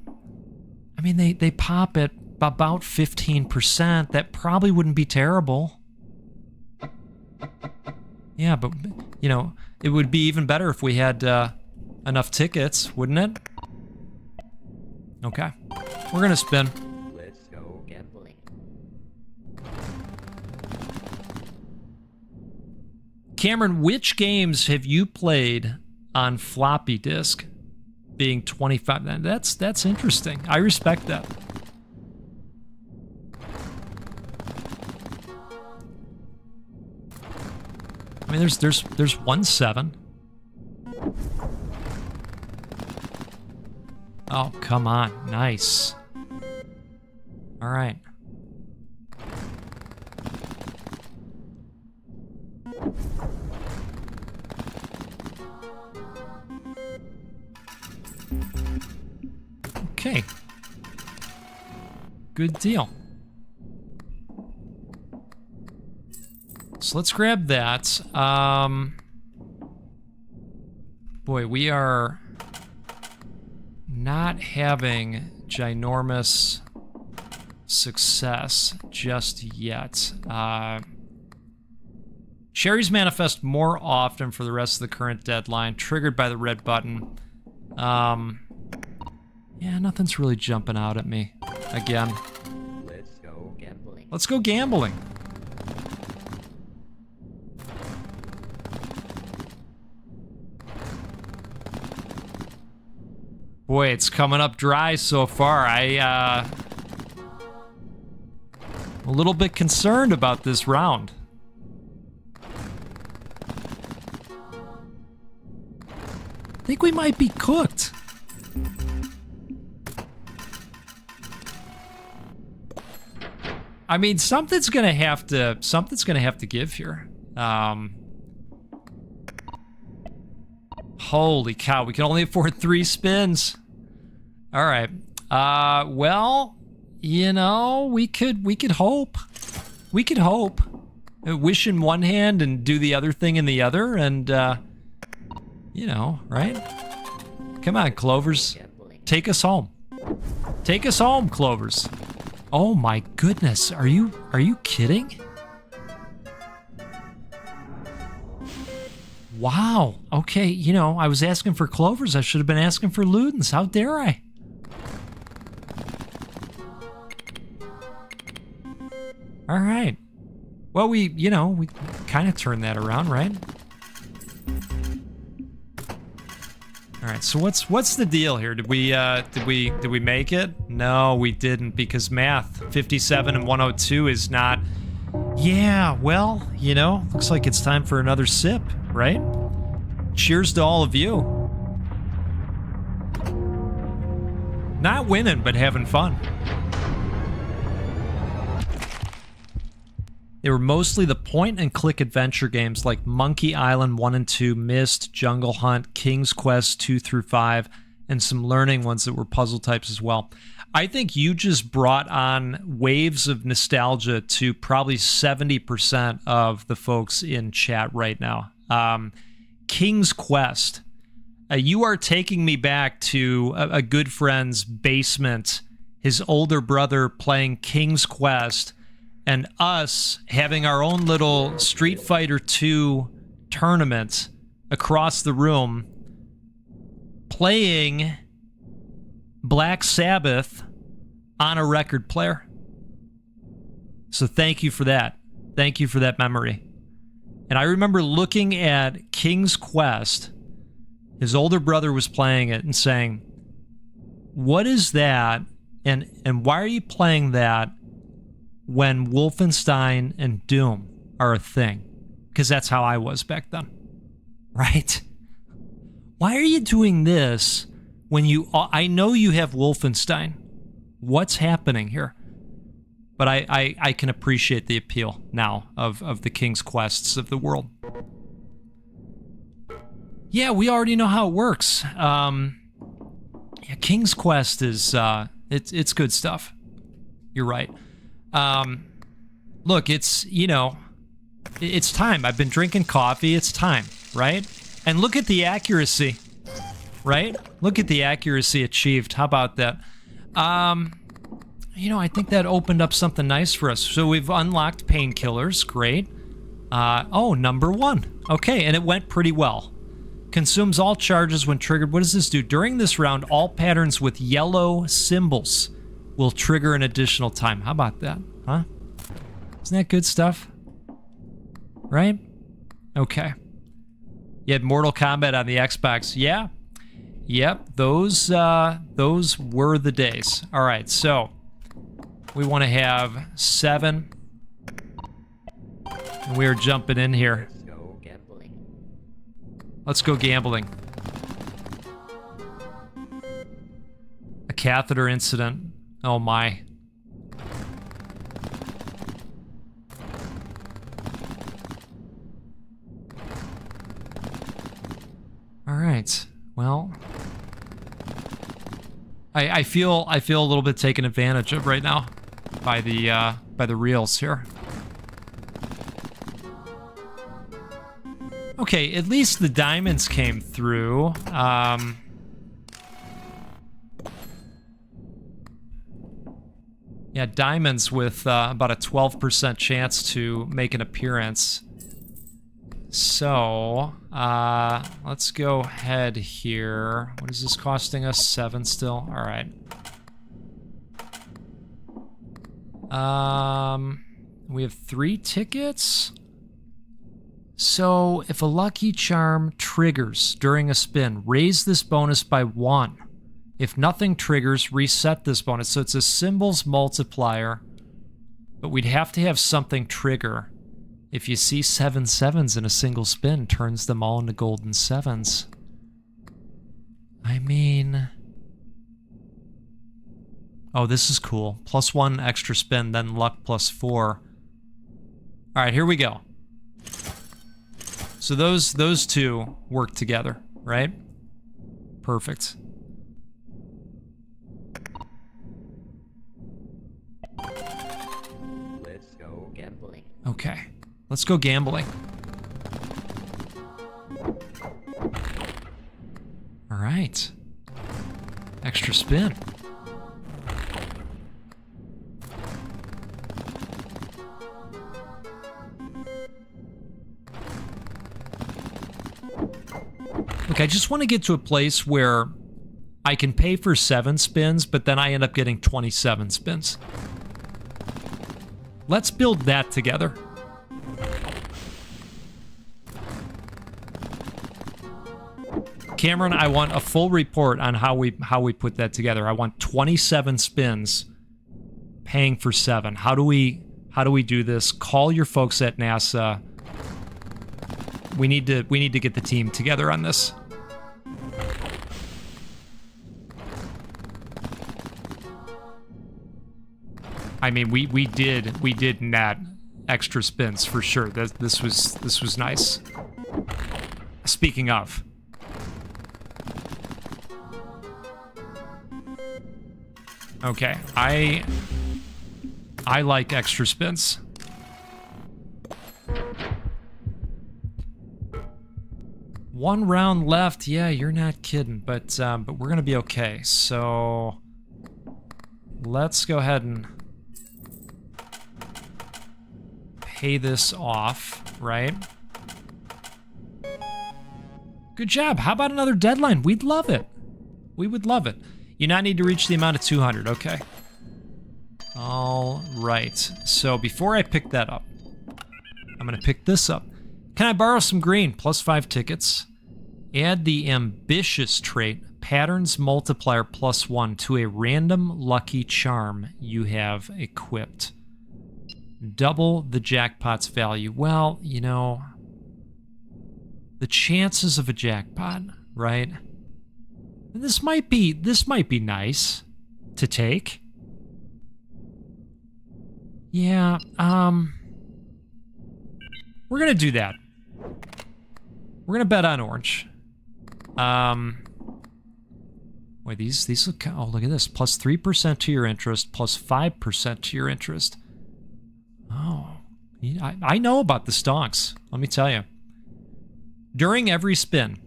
I mean, they pop at about 15%. That probably wouldn't be terrible. Yeah, but, you know, it would be even better if we had enough tickets, wouldn't it? Okay. We're gonna spin. Let's go gambling. Cameron, which games have you played on floppy disk? Being 25. That's interesting. I respect that. I mean, there's 1-7. Oh, come on. Nice. All right. Okay. Good deal. So let's grab that. Boy, we are not having ginormous success just yet. Cherries manifest more often for the rest of the current deadline, triggered by the red button. Yeah, nothing's really jumping out at me again. Let's go gambling. Let's go gambling. Boy, it's coming up dry so far. I'm a little bit concerned about this round. I think we might be cooked. I mean, something's gonna have to give here. Holy cow, we can only afford 3 spins. All right. Well, you know, we could hope. We could hope. Wish in one hand and do the other thing in the other, and you know, right? Come on, Clovers. Take us home. Take us home, Clovers. Oh my goodness, are you kidding? Wow. Okay, you know, I was asking for Clovers. I should have been asking for Ludens. How dare I? All right. Well, we kind of turned that around, right? All right. So what's the deal here? Did we make it? No, we didn't, because math 57 and 102 is not. Yeah, well, you know, looks like it's time for another sip, right? Cheers to all of you. Not winning, but having fun. They were mostly the point-and-click adventure games like Monkey Island 1 and 2, Myst, Jungle Hunt, King's Quest 2 through 5, and some learning ones that were puzzle types as well. I think you just brought on waves of nostalgia to probably 70% of the folks in chat right now. King's Quest. You are taking me back to a good friend's basement, his older brother playing King's Quest, and us having our own little Street Fighter 2 tournament across the room, playing Black Sabbath on a record player. So thank you for that. Thank you for that memory. And I remember looking at King's Quest. His older brother was playing it and saying, "What is that? And why are you playing that when Wolfenstein and Doom are a thing?" Because that's how I was back then. Right? Why are you doing this when I know you have Wolfenstein? What's happening here? But I can appreciate the appeal now of the King's Quests of the world. Yeah, we already know how it works. Yeah, King's Quest is it's good stuff. You're right. Look, it's, you know, it's time. I've been drinking coffee. It's time, right? And look at the accuracy, right? Look at the accuracy achieved. How about that? you know, I think that opened up something nice for us. So we've unlocked painkillers. Great. Oh, number 1. Okay, and it went pretty well. Consumes all charges when triggered. What does this do? During this round, all patterns with yellow symbols will trigger an additional time. How about that? Huh? Isn't that good stuff? Right? Okay. You had Mortal Kombat on the Xbox. Yeah. Yep, those were the days. All right, so we want to have 7. And we are jumping in here. Let's go gambling. Let's go gambling. A catheter incident. Oh my. All right. Well, I feel a little bit taken advantage of right now by the reels here. Okay, at least the diamonds came through. Yeah, diamonds with about a 12% chance to make an appearance. So, let's go ahead here. What is this costing us? 7 still? All right. We have 3 tickets. So, if a lucky charm triggers during a spin, raise this bonus by 1. If nothing triggers, reset this bonus. So it's a symbols multiplier, but we'd have to have something trigger. If you see 7 7s in a single spin, turns them all into golden 7s. I mean... Oh, this is cool. +1 extra spin, then luck +4. Alright, here we go. So those two work together, right? Perfect. Let's go gambling. Okay. Let's go gambling. All right. Extra spin. Look, I just want to get to a place where I can pay for 7 spins, but then I end up getting 27 spins. Let's build that together. Cameron, I want a full report on how we put that together. I want 27 spins paying for 7. How do we do this? Call your folks at NASA. We need to get the team together on this. I mean, we did net extra spins for sure. This was nice. Speaking of, okay, I like extra spins. One round left. Yeah, you're not kidding, but we're gonna be okay. So let's go ahead and pay this off, right? Good job. How about another deadline? We'd love it. We would love it. You now need to reach the amount of 200. Okay. All right. So before I pick that up, I'm going to pick this up. Can I borrow some green? +5 tickets. Add the ambitious trait, patterns multiplier +1 to a random lucky charm you have equipped. Double the jackpot's value. Well, you know, the chances of a jackpot, right? This might be nice to take. Yeah, we're gonna do that. We're gonna bet on orange. Wait, these look, oh, look at this. +3% to your interest, +5% to your interest. Oh, I know about the stonks, let me tell you. During every spin,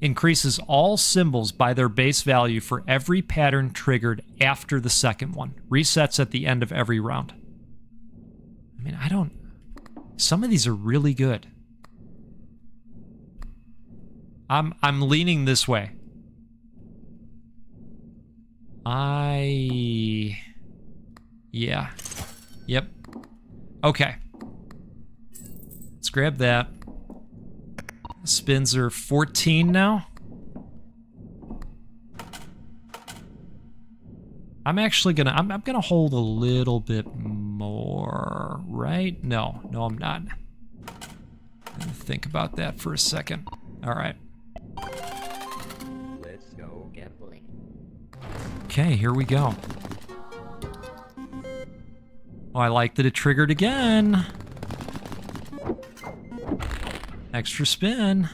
increases all symbols by their base value for every pattern triggered after the second one. Resets at the end of every round. I mean, I don't... Some of these are really good. I'm leaning this way. Yeah. Yep. Okay. Let's grab that. Spins are 14 now. I'm actually gonna... I'm gonna hold a little bit more, right? No, I'm not. Think about that for a second. All right. Let's go gambling. Okay, here we go. Oh, I like that it triggered again. Extra spin.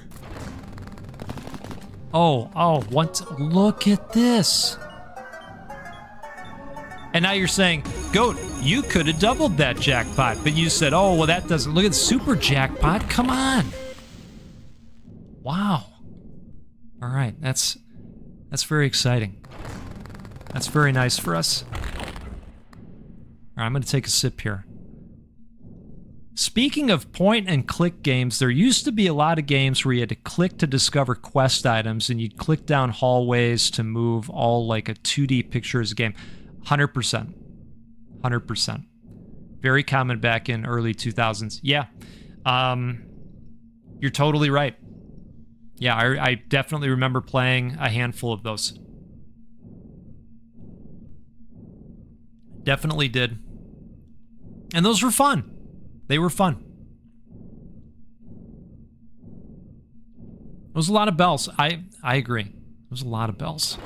Oh, look at this. And now you're saying, Goat, you could have doubled that jackpot, but you said, oh, well, that doesn't... Look at the super jackpot. Come on. Wow. All right, that's very exciting. That's very nice for us. All right, I'm going to take a sip here. Speaking of point-and-click games, there used to be a lot of games where you had to click to discover quest items, and you'd click down hallways to move all like a 2D picture as a game. 100%. 100%. Very common back in early 2000s. Yeah. You're totally right. Yeah, I definitely remember playing a handful of those. Definitely did. And those were fun. They were fun. It was a lot of bells. I agree. It was a lot of bells.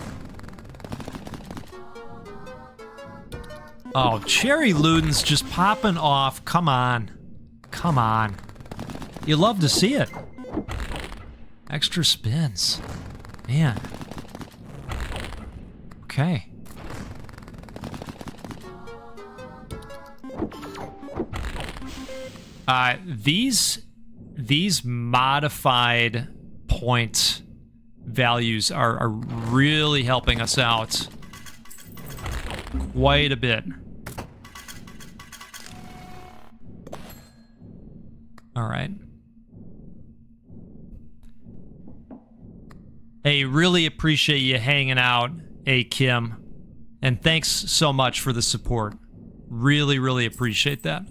Oh, Cherry Luden's just popping off. Come on. Come on. You love to see it. Extra spins. Man. Okay. These modified point values are really helping us out quite a bit. All right. Hey, really appreciate you hanging out, A. Kim. And thanks so much for the support. Really, really appreciate that.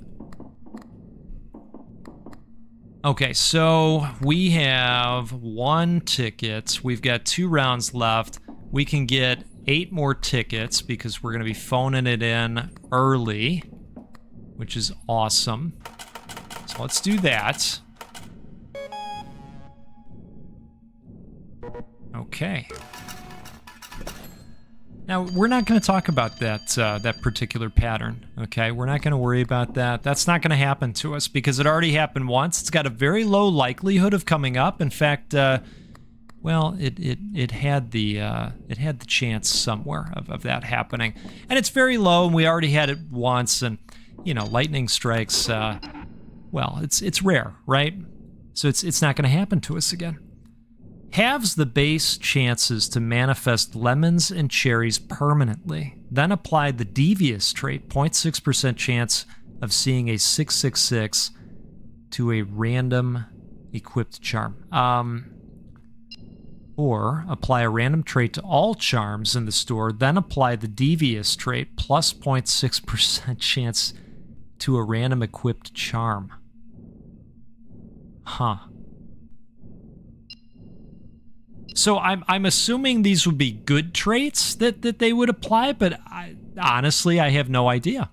Okay, so we have 1 ticket. We've got 2 rounds left. We can get 8 more tickets because we're going to be phoning it in early, which is awesome. So let's do that. Okay. Now, we're not going to talk about that particular pattern, okay? We're not going to worry about that. That's not going to happen to us because it already happened once. It's got a very low likelihood of coming up. In fact, well, it had the chance somewhere of that happening. And it's very low, and we already had it once, and, you know, lightning strikes, well, it's rare, right? So it's not going to happen to us again. Halves the base chances to manifest lemons and cherries permanently. Then apply the devious trait, 0.6% chance of seeing a 666 to a random equipped charm. Or apply a random trait to all charms in the store, then apply the devious trait, plus 0.6% chance to a random equipped charm. Huh. So I'm assuming these would be good traits that they would apply, but honestly, I have no idea.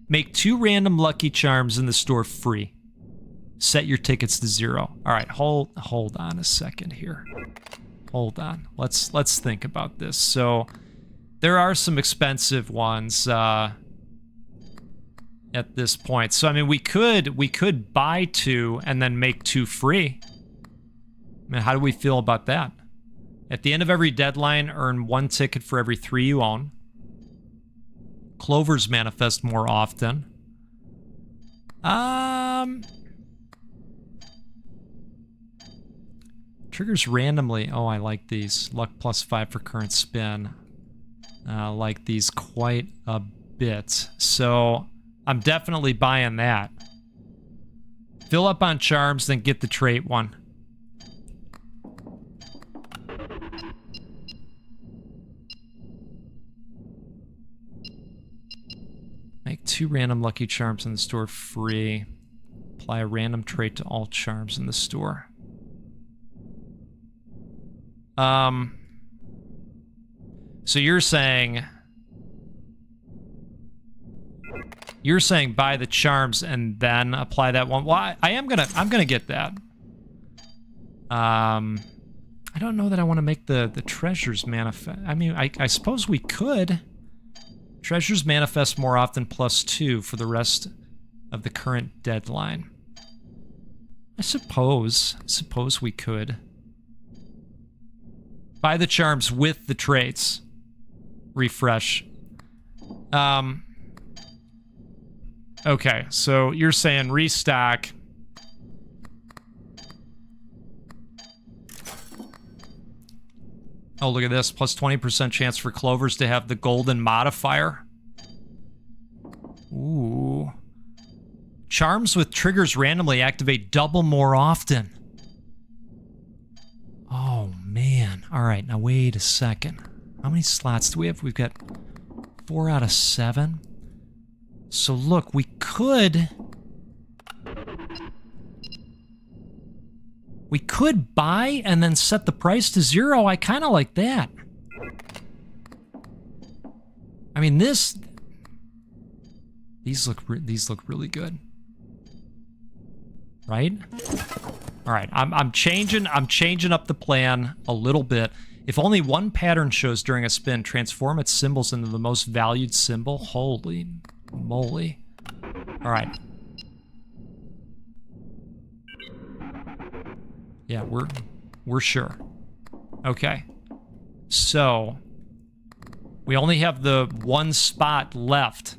Make 2 random lucky charms in the store free. Set your tickets to 0. All right, hold on a second here. Hold on. Let's think about this. So there are some expensive ones at this point. So I mean, we could buy 2 and then make 2 free. I mean, how do we feel about that? At the end of every deadline, earn 1 ticket for every 3 you own. Clovers manifest more often. Triggers randomly. Oh, I like these. Luck +5 for current spin. I like these quite a bit. So I'm definitely buying that. Fill up on charms, then get the trait one. Make 2 random lucky charms in the store free. Apply a random trait to all charms in the store. So you're saying buy the charms and then apply that one. Well, I'm gonna get that. I don't know that I want to make the treasures manifest. I mean, I suppose we could. Treasures manifest more often +2 for the rest of the current deadline. I suppose we could. Buy the charms with the traits. Refresh. Okay, so you're saying restock. Oh, look at this. Plus 20% chance for clovers to have the golden modifier. Ooh. Charms with triggers randomly activate double more often. Oh, man. All right, now wait a second. How many slots do we have? We've got 4 out of 7. So look, we could buy and then set the price to 0. I kind of like that. I mean, these look really good, right? All right, I'm changing up the plan a little bit. If only one pattern shows during a spin, transform its symbols into the most valued symbol. Holy moly! All right. Yeah, we're sure. Okay. So we only have the one spot left.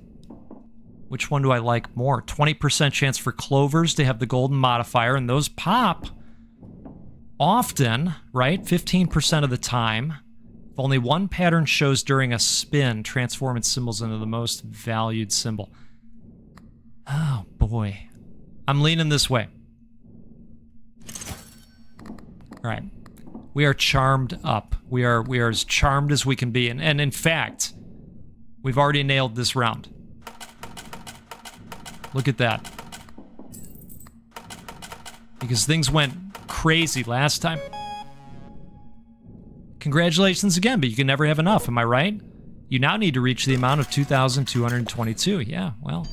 Which one do I like more? 20% chance for clovers to have the golden modifier, and those pop often, right? 15% of the time. If only one pattern shows during a spin, transform its symbols into the most valued symbol. Oh boy. I'm leaning this way. All right. We are charmed up. We are as charmed as we can be. And in fact, we've already nailed this round. Look at that. Because things went crazy last time. Congratulations again, but you can never have enough, am I right? You now need to reach the amount of 2,222. Yeah, well.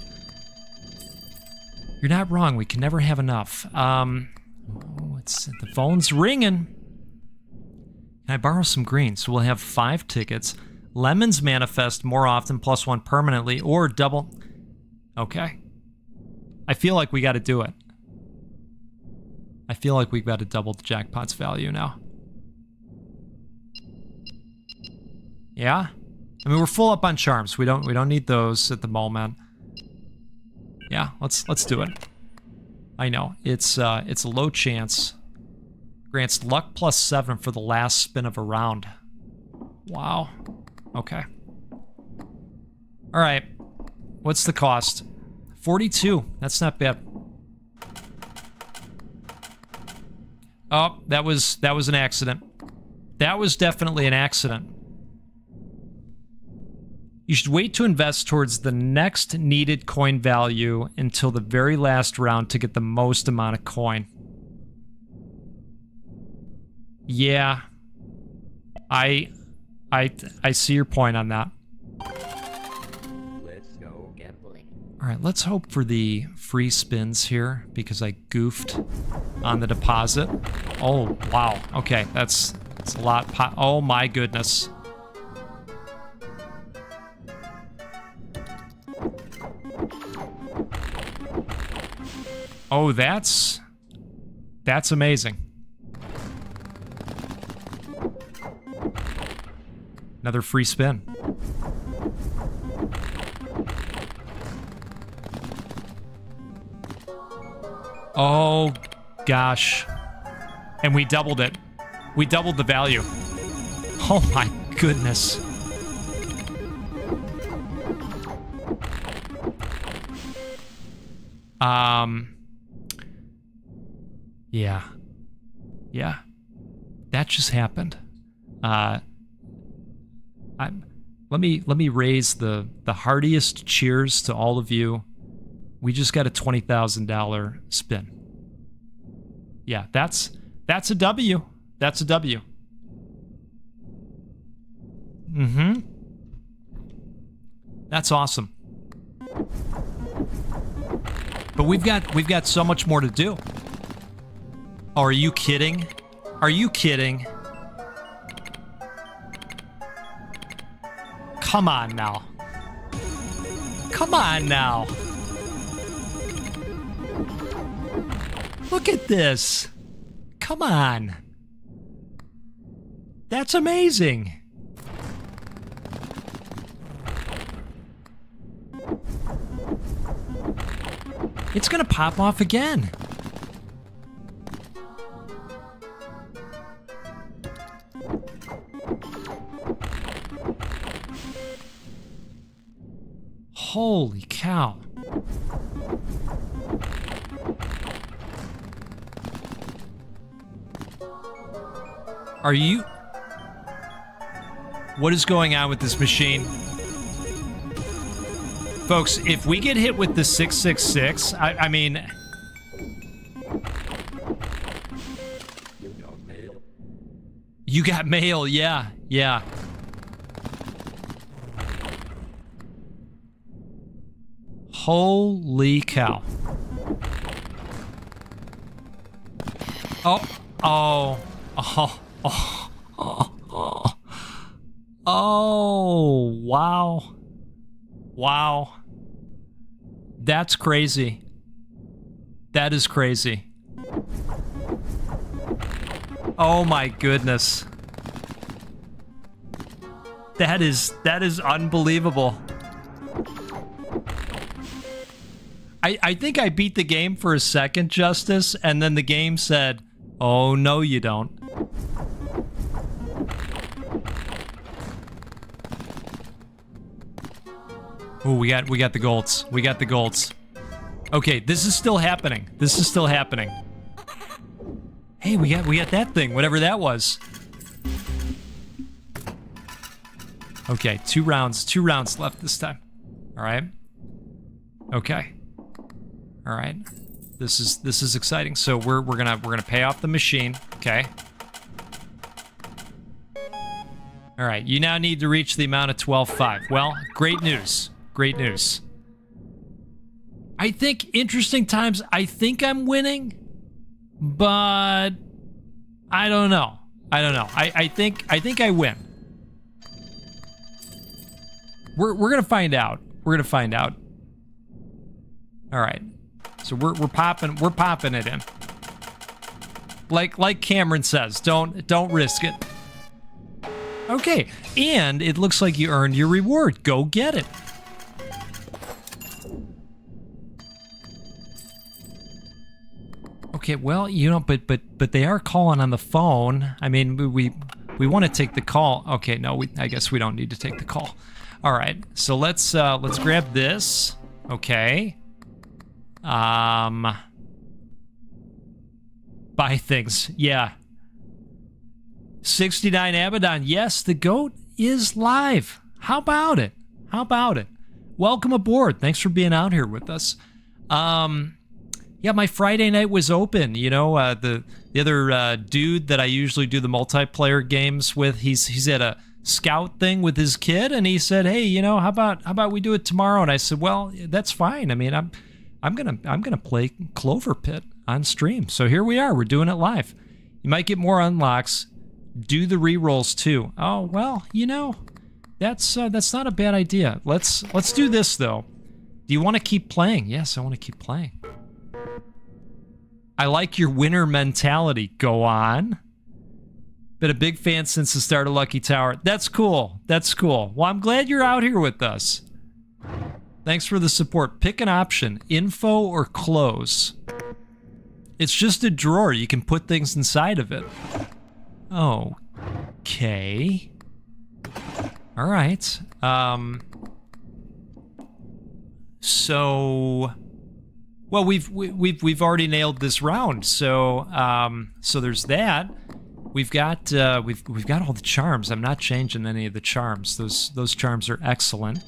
You're not wrong, we can never have enough. The phone's ringing. Can I borrow some green? So we'll have 5 tickets. Lemons manifest more often, +1 permanently, or double. Okay. I feel like we got to do it. I feel like we've got to double the jackpot's value now. Yeah? I mean, we're full up on charms. We don't need those at the moment. Yeah, let's do it. I know. It's a low chance. Grants luck +7 for the last spin of a round. Wow. Okay. All right. What's the cost? 42. That's not bad. Oh, that was an accident. That was definitely an accident. You should wait to invest towards the next needed coin value until the very last round to get the most amount of coin. Yeah. I see your point on that. Let's go gambling. All right, let's hope for the free spins here because I goofed on the deposit. Oh, wow. Okay, that's a lot. Oh my goodness. Oh, that's amazing. Another free spin. Oh, gosh. And we doubled it. We doubled the value. Oh my goodness. Yeah. Yeah. That just happened. Let me raise the heartiest cheers to all of you. We just got a $20,000 spin. Yeah, that's a W. That's a W. Mm-hmm. That's awesome. But we've got so much more to do. Oh, are you kidding? Are you kidding? Come on now. Come on now. Look at this. Come on. That's amazing. It's gonna pop off again. Holy cow. Are you... What is going on with this machine? Folks, if we get hit with the 666, I mean... You got mail, yeah, yeah. Holy cow. Oh, oh, oh, oh, oh, oh. Oh, wow. Wow. That's crazy. That is crazy. Oh my goodness. That is unbelievable. I think I beat the game for a second, Justice, and then the game said, "Oh no, you don't." Oh, we got the golds. We got the golds. Okay, this is still happening. This is still happening. Hey, we got that thing, whatever that was. Okay, two rounds left this time. All right. Okay. All right. This is exciting. So we're gonna pay off the machine. Okay. All right. You now need to reach the amount of 12.5. Well, great news. Great news. I think interesting times. I think I'm winning, but I don't know. I think I win. We're gonna find out. We're gonna find out. All right. So we're popping it in. Like Cameron says, don't risk it. Okay, and it looks like you earned your reward. Go get it. Okay, well, you know, but they are calling on the phone. I mean, we want to take the call. Okay, no, I guess we don't need to take the call. All right, so let's grab this. Okay. Buy things. Yeah. 69 Abaddon. Yes, the GOAT is live. How about it? How about it? Welcome aboard. Thanks for being out here with us. Yeah, my Friday night was open. You know, the other dude that I usually do the multiplayer games with, he's at a scout thing with his kid, and he said, "Hey, you know, how about we do it tomorrow?" And I said, "Well, that's fine. I mean, I'm gonna play CloverPit on stream. So here we are. We're doing it live. You might get more unlocks. Do the rerolls too. Oh well, you know, that's not a bad idea. Let's do this though. Do you want to keep playing? Yes, I want to keep playing. I like your winner mentality. Go on. Been a big fan since the start of Lucky Tower. That's cool. That's cool. Well, I'm glad you're out here with us. Thanks for the support. Pick an option, info or close. It's just a drawer. You can put things inside of it. Okay. All right. So, well, we've already nailed this round. So, so there's that. We've got we've got all the charms. I'm not changing any of the charms. Those charms are excellent.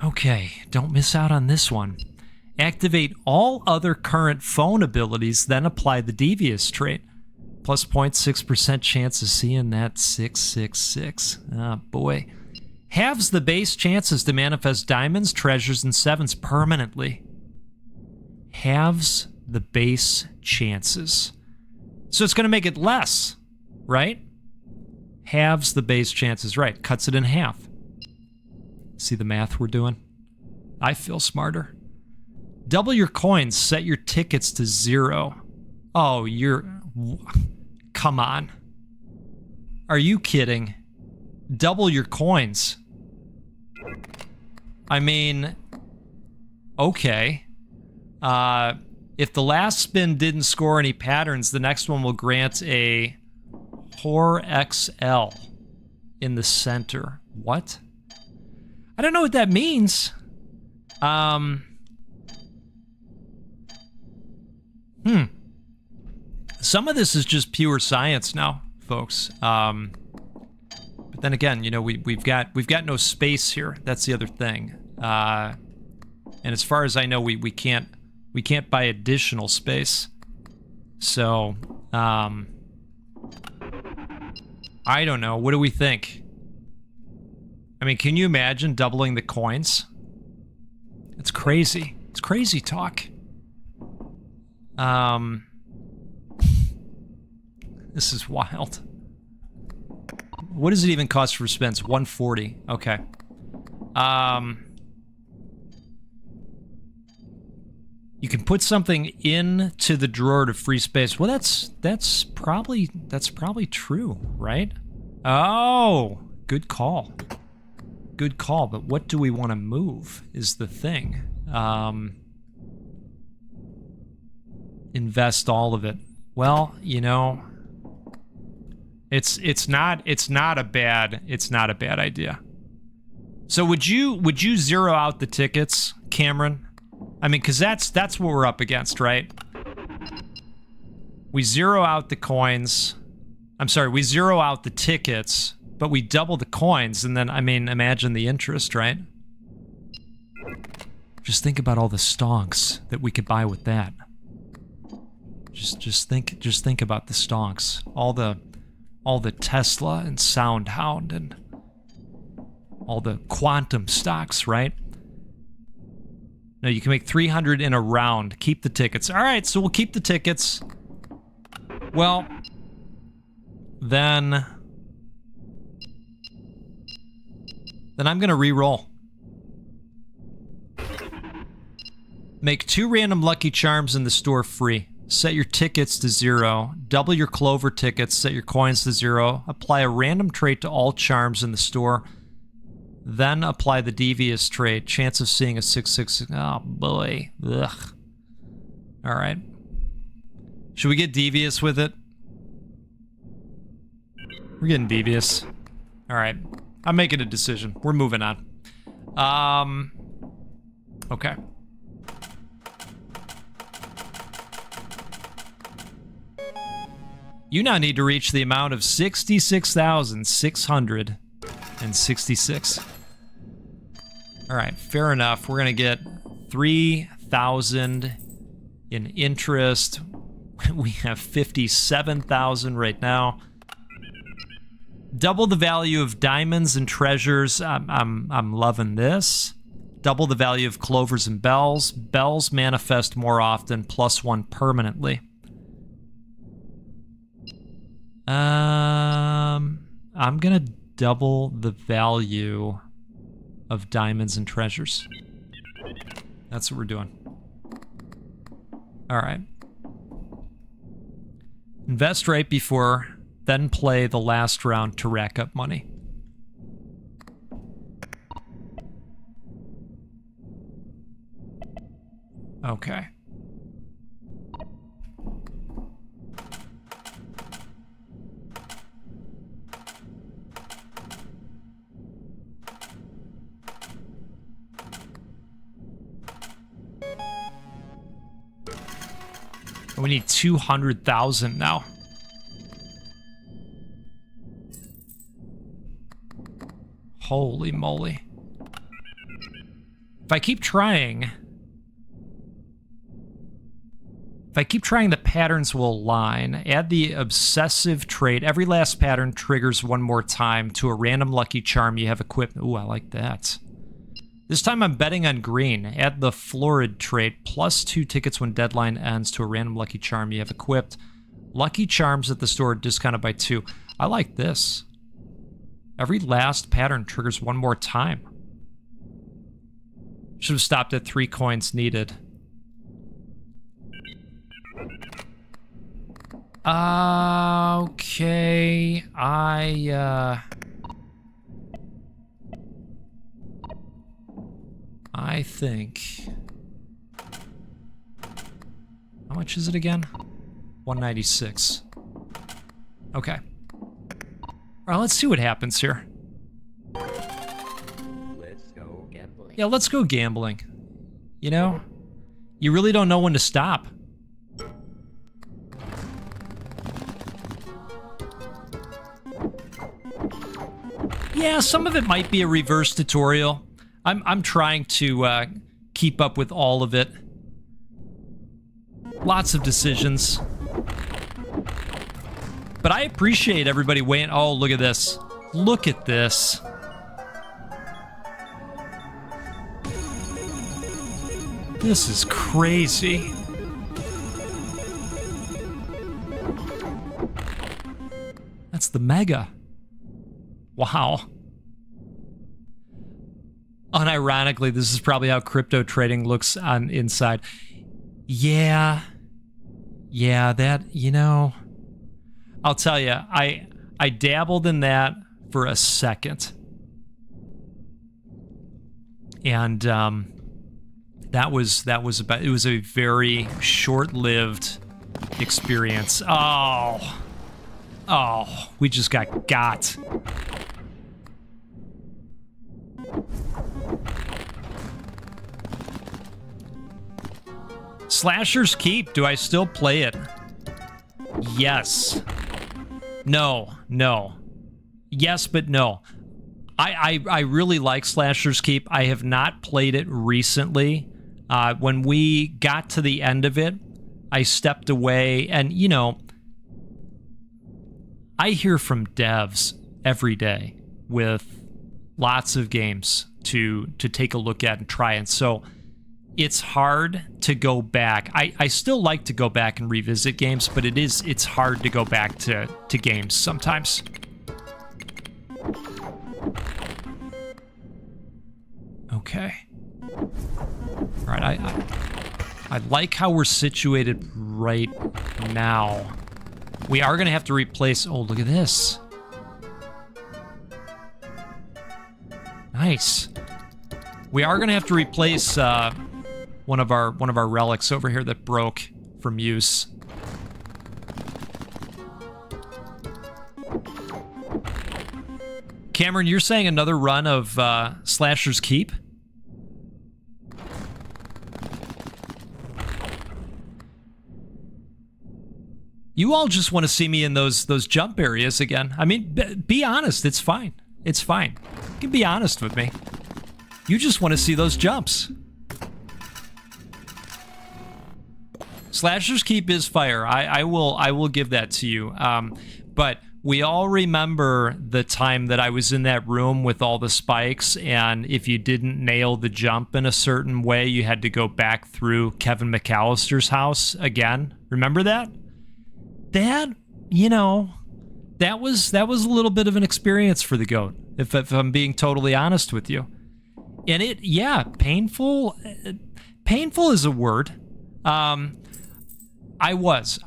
Okay, don't miss out on this one. Activate all other current phone abilities, then apply the devious trait. Plus 0.6% chance of seeing that 666. Oh boy. Halves the base chances to manifest diamonds, treasures, and sevens permanently. Halves the base chances. So it's going to make it less, right? Halves the base chances, right. Cuts it in half. See the math we're doing? I feel smarter. Double your coins, set your tickets to 0. Oh, come on. Are you kidding? Double your coins. I mean, okay. If the last spin didn't score any patterns, the next one will grant a Hor XL in the center. What? I don't know what that means. Some of this is just pure science now, folks. But then again, you know, we've got no space here. That's the other thing. And as far as I know, we can't buy additional space. So, I don't know. What do we think? I mean, can you imagine doubling the coins? It's crazy. It's crazy talk. This is wild. What does it even cost for spins? 140. Okay. You can put something into the drawer to free space. Well, that's probably true, right? Oh, good call. Good call, but what do we want to move is the thing. Invest all of it. Well, you know, it's not a bad idea. So would you zero out the tickets, Cameron? I mean, because that's what we're up against, right? We zero out the coins. I'm sorry, we zero out the tickets, but we double the coins, and then, I mean, imagine the interest, right? Just think about all the stonks that we could buy with that. Just think about the stonks. All the Tesla and Soundhound and all the quantum stocks, right? No, you can make 300 in a round. Keep the tickets. All right, so we'll keep the tickets. Well, then I'm gonna re-roll. Make 2 random lucky charms in the store free. Set your tickets to 0. Double your Clover tickets. Set your coins to 0. Apply a random trait to all charms in the store. Then apply the devious trait. Chance of seeing a 666. Oh boy. Ugh. Alright. Should we get devious with it? We're getting devious. Alright. I'm making a decision. We're moving on. Okay. You now need to reach the amount of 66,666. All right, fair enough. We're gonna get 3,000 in interest. We have 57,000 right now. Double the value of diamonds and treasures. I'm loving this. Double the value of clovers and bells. Bells manifest more often, +1 permanently. I'm gonna double the value of diamonds and treasures. That's what we're doing. All right. Invest right before, then play the last round to rack up money. Okay. And we need 200,000 now. Holy moly. If I keep trying, the patterns will align. Add the obsessive trait. Every last pattern triggers one more time to a random lucky charm you have equipped. Ooh, I like that. This time I'm betting on green. Add the florid trait. +2 tickets when deadline ends to a random lucky charm you have equipped. Lucky charms at the store are discounted by 2. I like this. Every last pattern triggers one more time. Should have stopped at 3 coins needed. Okay. I think... How much is it again? 196. Okay. Alright, let's see what happens here. Let's go gambling. Yeah, let's go gambling. You know? You really don't know when to stop. Yeah, some of it might be a reverse tutorial. I'm trying to keep up with all of it. Lots of decisions. But I appreciate everybody waiting. Oh, look at this. Look at this. This is crazy. That's the mega. Wow. Unironically, this is probably how crypto trading looks on inside. Yeah. Yeah, that, you know... I'll tell you, I dabbled in that for a second. And that was about, it was a very short-lived experience. Oh, we just got. Slasher's Keep, do I still play it? Yes. No. Yes, but no. I really like Slasher's Keep. I have not played it recently. When we got to the end of it, I stepped away, and, you know, I hear from devs every day with lots of games to take a look at and try, and so it's hard to go back. I still like to go back and revisit games, but it's hard to go back to games sometimes. Okay. All right, I like how we're situated right now. We are going to have to replace... Oh, look at this. Nice. We are going to have to replace one of our relics over here that broke from use. Cameron, you're saying another run of Slasher's Keep? You all just want to see me in those jump areas again. I mean, be honest. It's fine. It's fine. You can be honest with me. You just want to see those jumps. Slasher's Keep is fire. I will give that to you. But we all remember the time that I was in that room with all the spikes, and if you didn't nail the jump in a certain way, you had to go back through Kevin McAllister's house again. Remember that? That, you know, that was a little bit of an experience for the GOAT, if I'm being totally honest with you. And it, yeah, painful is a word. I was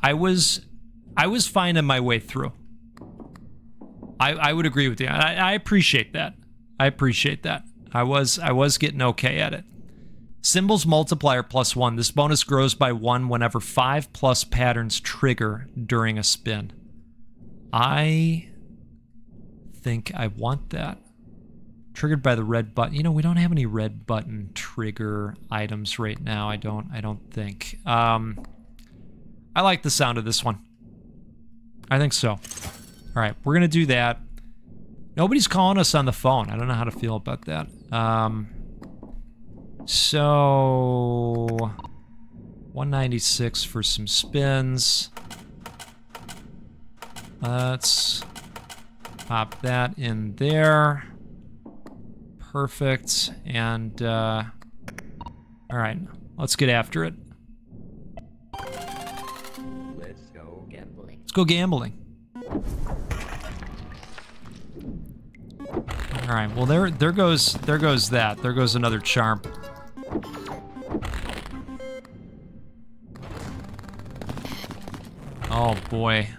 finding my way through. I would agree with you. I appreciate that. I was getting okay at it. Symbols multiplier +1. This bonus grows by 1 whenever 5+ patterns trigger during a spin. I think I want that. Triggered by the red button. You know, we don't have any red button trigger items right now. I don't think. I like the sound of this one. I think so. All right, we're gonna do that. Nobody's calling us on the phone. I don't know how to feel about that. So 196 for some spins. Let's pop that in there. Perfect. And all right, let's get after it. Let's go gambling. Let's go gambling. All right. Well, there goes that. There goes another charm. Oh boy.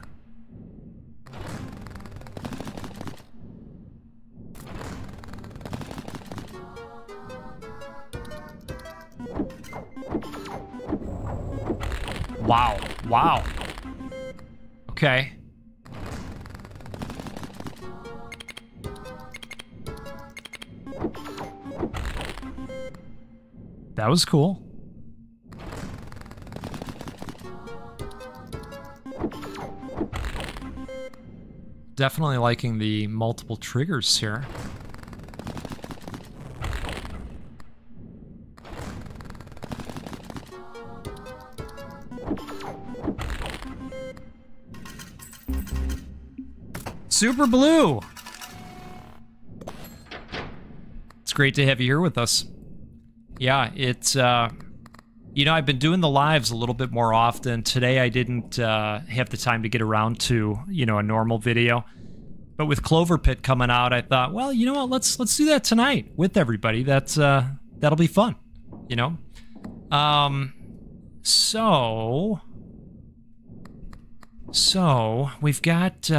Wow. Wow. Okay. That was cool. Definitely liking the multiple triggers here. Super Blue! It's great to have you here with us. Yeah, it's, you know, I've been doing the lives a little bit more often. Today I didn't have the time to get around to, you know, a normal video. But with CloverPit coming out, I thought, well, you know what, let's do that tonight with everybody. That's, that'll be fun, you know? So we've got,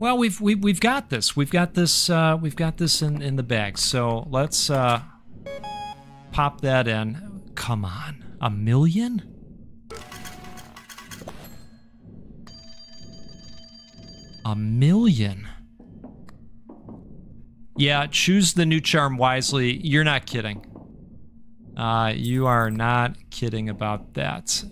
well, we've got this. We've got this in the bag. So let's pop that in. Come on, $1 million? $1 million. Yeah, choose the new charm wisely. You're not kidding. You are not kidding about that.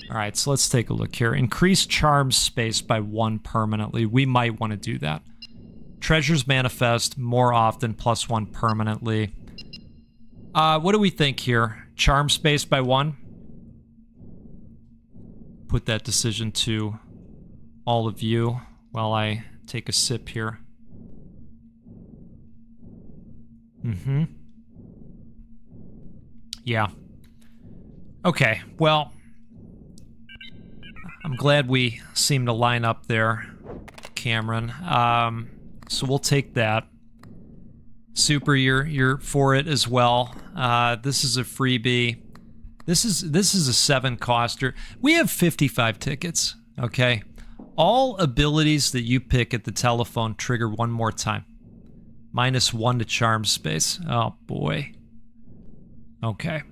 All right, so let's take a look here. Increase charm space by 1 permanently. We might want to do that. Treasures manifest more often, +1 permanently. What do we think here? Charm space by 1? Put that decision to all of you while I take a sip here. Mm-hmm. Yeah. Okay, well, I'm glad we seem to line up there, Cameron. So we'll take that. Super, you're for it as well. This is a freebie. This is a 7 coster. We have 55 tickets, okay? All abilities that you pick at the telephone trigger 1 more time. -1 to charm space. Oh boy. Okay.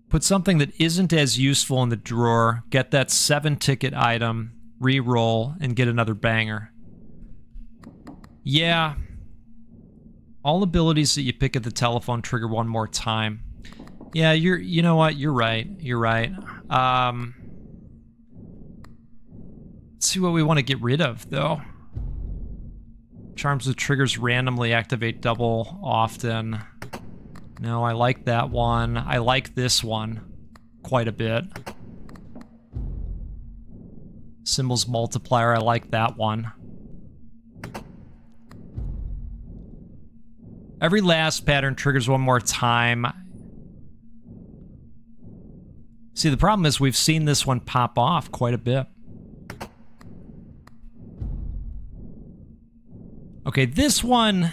Put something that isn't as useful in the drawer, get that 7-ticket item, re-roll, and get another banger. Yeah. All abilities that you pick at the telephone trigger 1 more time. Yeah, you know what? You're right. You're right. Let's see what we want to get rid of, though. Charms with triggers randomly activate double often. No, I like that one. I like this one quite a bit. Symbols multiplier, I like that one. Every last pattern triggers 1 more time. See, the problem is we've seen this one pop off quite a bit. Okay, this one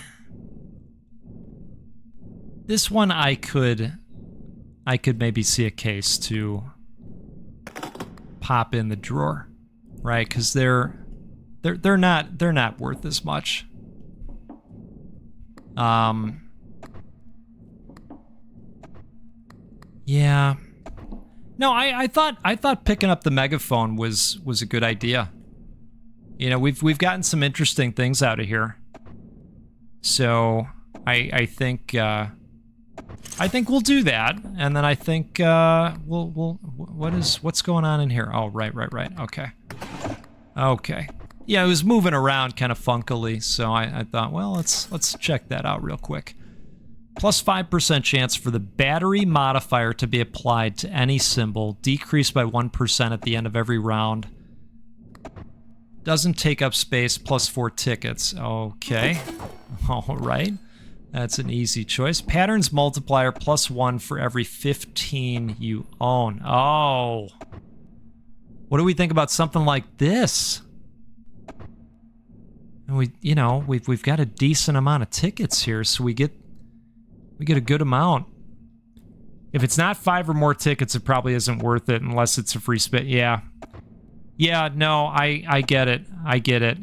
I could maybe see a case to pop in the drawer, right? Because they're not worth as much. Yeah. No, I thought picking up the megaphone was a good idea. You know, we've gotten some interesting things out of here. So I think I think we'll do that, and then I think what's going on in here? Oh, right. Okay. Okay. Yeah, it was moving around kind of funkily, so I thought, well, let's check that out real quick. Plus 5% chance for the battery modifier to be applied to any symbol, decreased by 1% at the end of every round. Doesn't take up space, plus 4 tickets. Okay. All right. That's an easy choice. Patterns multiplier, plus 1 for every 15 you own. Oh. What do we think about something like this? And we've got a decent amount of tickets here, so we get a good amount. If it's not 5 or more tickets, it probably isn't worth it unless it's a free spin. Yeah. Yeah, no, I get it. I get it.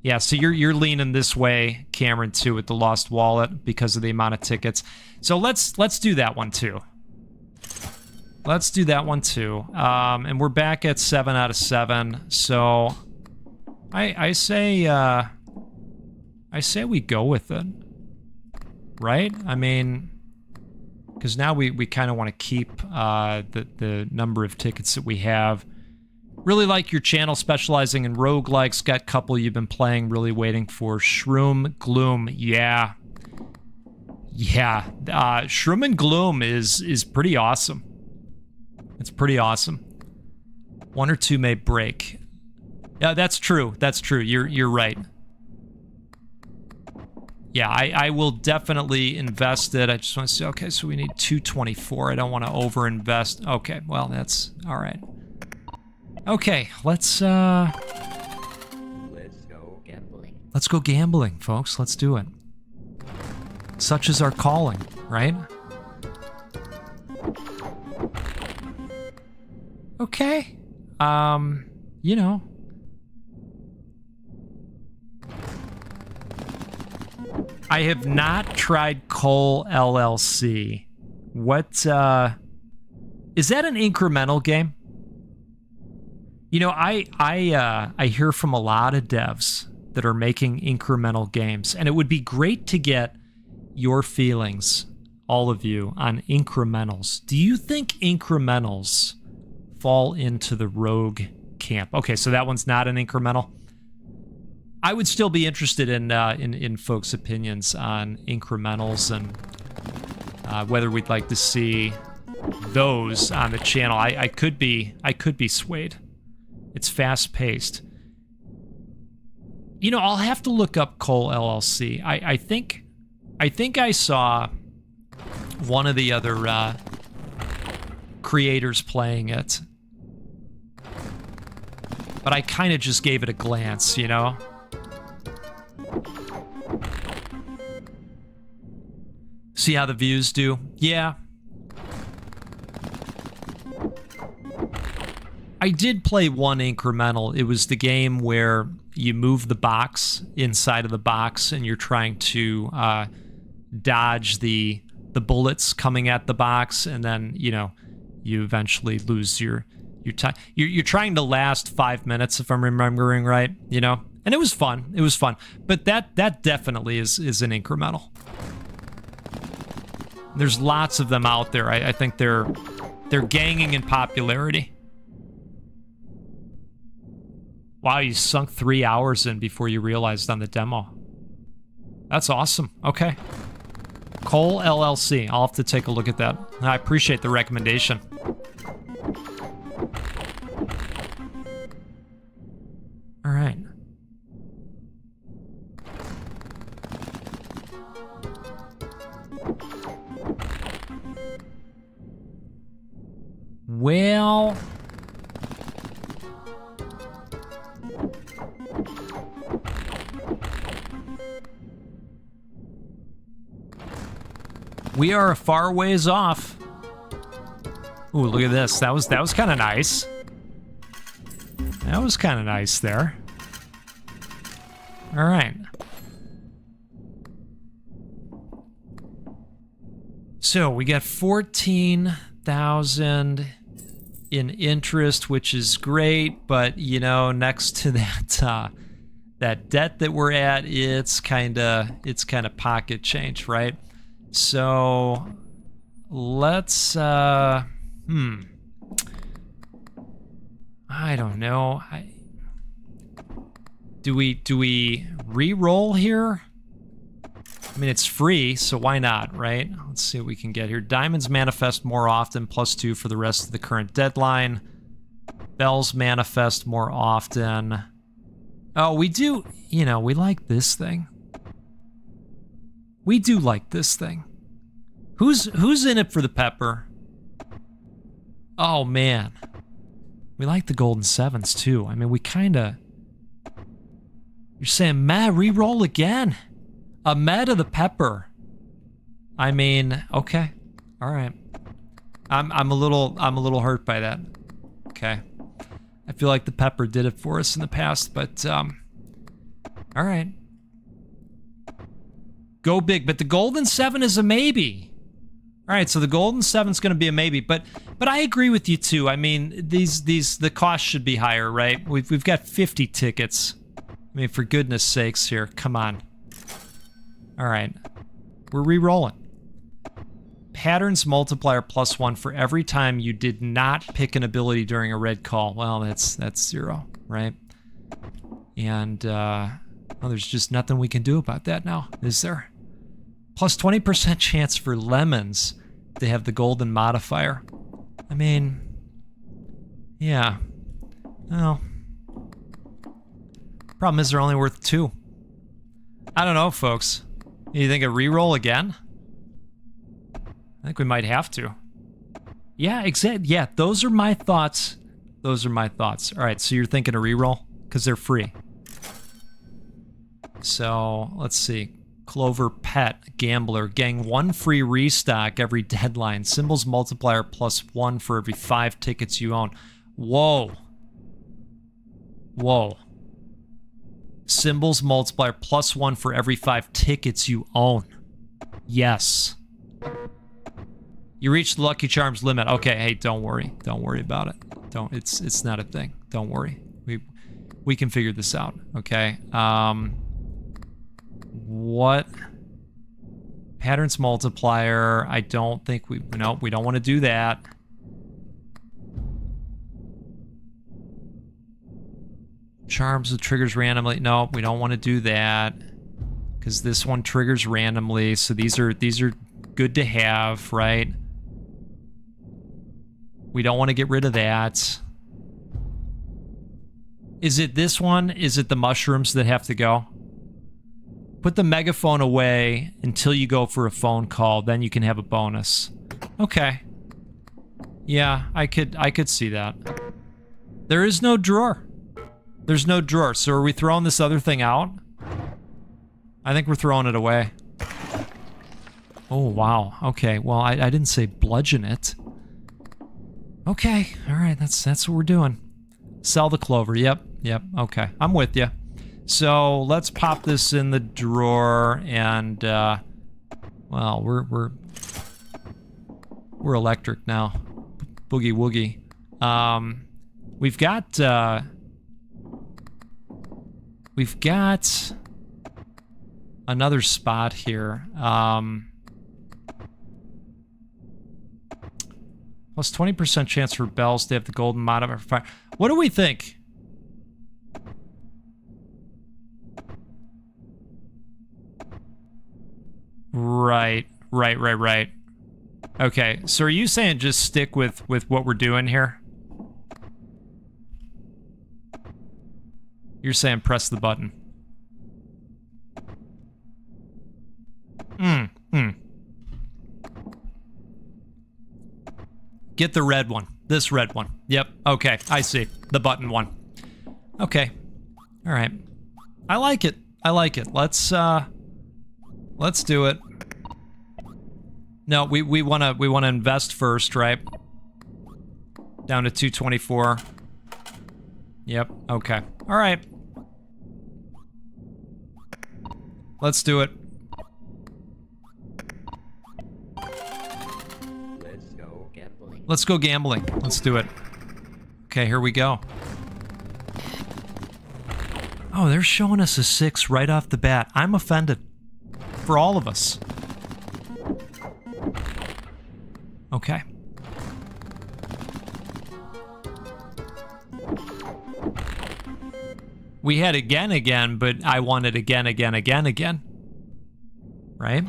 Yeah, so you're leaning this way, Cameron, too, with the Lost Wallet because of the amount of tickets. So let's do that one too. Let's do that one too. And we're back at 7 out of 7. So I say we go with it. Right? I mean, because now we kind of want to keep the number of tickets that we have. Really like your channel specializing in roguelikes. Got a couple you've been playing, really waiting for. Shroom Gloom, yeah. Yeah, Shroom and Gloom is pretty awesome. It's pretty awesome. 1 or 2 may break. Yeah, that's true. That's true. You're right. Yeah, I will definitely invest it. I just want to say, okay, so we need 224. I don't want to over-invest. Okay, well, that's all right. Okay, let's go gambling. Let's go gambling, folks. Let's do it. Such is our calling, right? Okay. You know. I have not tried Cole LLC. What, is that an incremental game? You know, I hear from a lot of devs that are making incremental games, and it would be great to get your feelings, all of you, on incrementals. Do you think incrementals fall into the rogue camp? Okay, so that one's not an incremental. I would still be interested in folks' opinions on incrementals and whether we'd like to see those on the channel. I could be swayed. It's fast-paced. You know, I'll have to look up Cole LLC. I think I saw one of the other creators playing it, but I kind of just gave it a glance, you know? See how the views do? Yeah. I did play one incremental. It was the game where you move the box inside of the box and you're trying to dodge the bullets coming at the box, and then, you know, you eventually lose your time. You're trying to last 5 minutes, if I'm remembering right, you know? And it was fun. It was fun. But that definitely is an incremental. There's lots of them out there. I think they're gaining in popularity. Wow, you sunk 3 hours in before you realized on the demo. That's awesome. Okay. Cole LLC. I'll have to take a look at that. I appreciate the recommendation. All right. Well, we are a far ways off. Ooh, look at this. That was kind of nice. That was kind of nice there. All right. So we got 14,000 in interest, which is great, but you know, next to that that debt that we're at, it's kind of pocket change, right? So let's, I don't know. Do we re-roll here? I mean, it's free, so why not, right? Let's see what we can get here. Diamonds manifest more often, +2 for the rest of the current deadline. Bells manifest more often. Oh, we do, you know, we like this thing. We do like this thing. Who's in it for the pepper? Oh, man. We like the golden sevens, too. I mean, we kinda... You're saying, meh, re-roll again? A meh to the pepper. I mean, okay. All right. I'm a little hurt by that. Okay. I feel like the pepper did it for us in the past, but, all right. Go big, but the golden 7 is a maybe. All right, so the golden 7's going to be a maybe, but I agree with you too. I mean, the cost should be higher, right? We've got 50 tickets. I mean, for goodness sakes here, come on. All right, we're re-rolling. Patterns multiplier +1 for every time you did not pick an ability during a red call. Well, that's 0, right? And well, there's just nothing we can do about that now, is there? Plus 20% chance for lemons to have the golden modifier. I mean, yeah. Well, problem is they're only worth 2. I don't know, folks. You think a reroll again? I think we might have to. Yeah, exactly. Yeah, those are my thoughts. Those are my thoughts. All right, so you're thinking a reroll? Because they're free. So, let's see. CloverPit, Gambler, getting 1 free restock every deadline. Symbols multiplier +1 for every 5 tickets you own. Whoa. Whoa. Symbols multiplier +1 for every 5 tickets you own. Yes. You reached the Lucky Charms limit. Okay, hey, don't worry. Don't worry about it. Don't. It's not a thing. Don't worry. We can figure this out. Okay. What? Patterns multiplier. I don't think we... No, we don't want to do that. Charms that triggers randomly. No, we don't want to do that. Because this one triggers randomly. So these are good to have, right? We don't want to get rid of that. Is it this one? Is it the mushrooms that have to go? Put the megaphone away until you go for a phone call, then you can have a bonus. Okay. Yeah, I could see that. There is no drawer. There's no drawer. So are we throwing this other thing out? I think we're throwing it away. Oh, wow. Okay, well, I didn't say bludgeon it. Okay, all right, that's what we're doing. Sell the clover. Yep, okay. I'm with you. So let's pop this in the drawer, and well, we're electric now. Boogie woogie. We've got another spot here. Plus 20% chance for bells to have the golden modifier for fire. What do we think? Right. Okay, so are you saying just stick with what we're doing here? You're saying press the button. Get the red one. This red one. Yep, okay, I see. The button one. Okay. All right. I like it. Let's do it. No, we wanna invest first, right? Down to 224. Yep, okay. All right. Let's do it. Let's go gambling. Let's do it. Okay, here we go. Oh, they're showing us a 6 right off the bat. I'm offended. For all of us. Okay. We had again, but I wanted again. Right?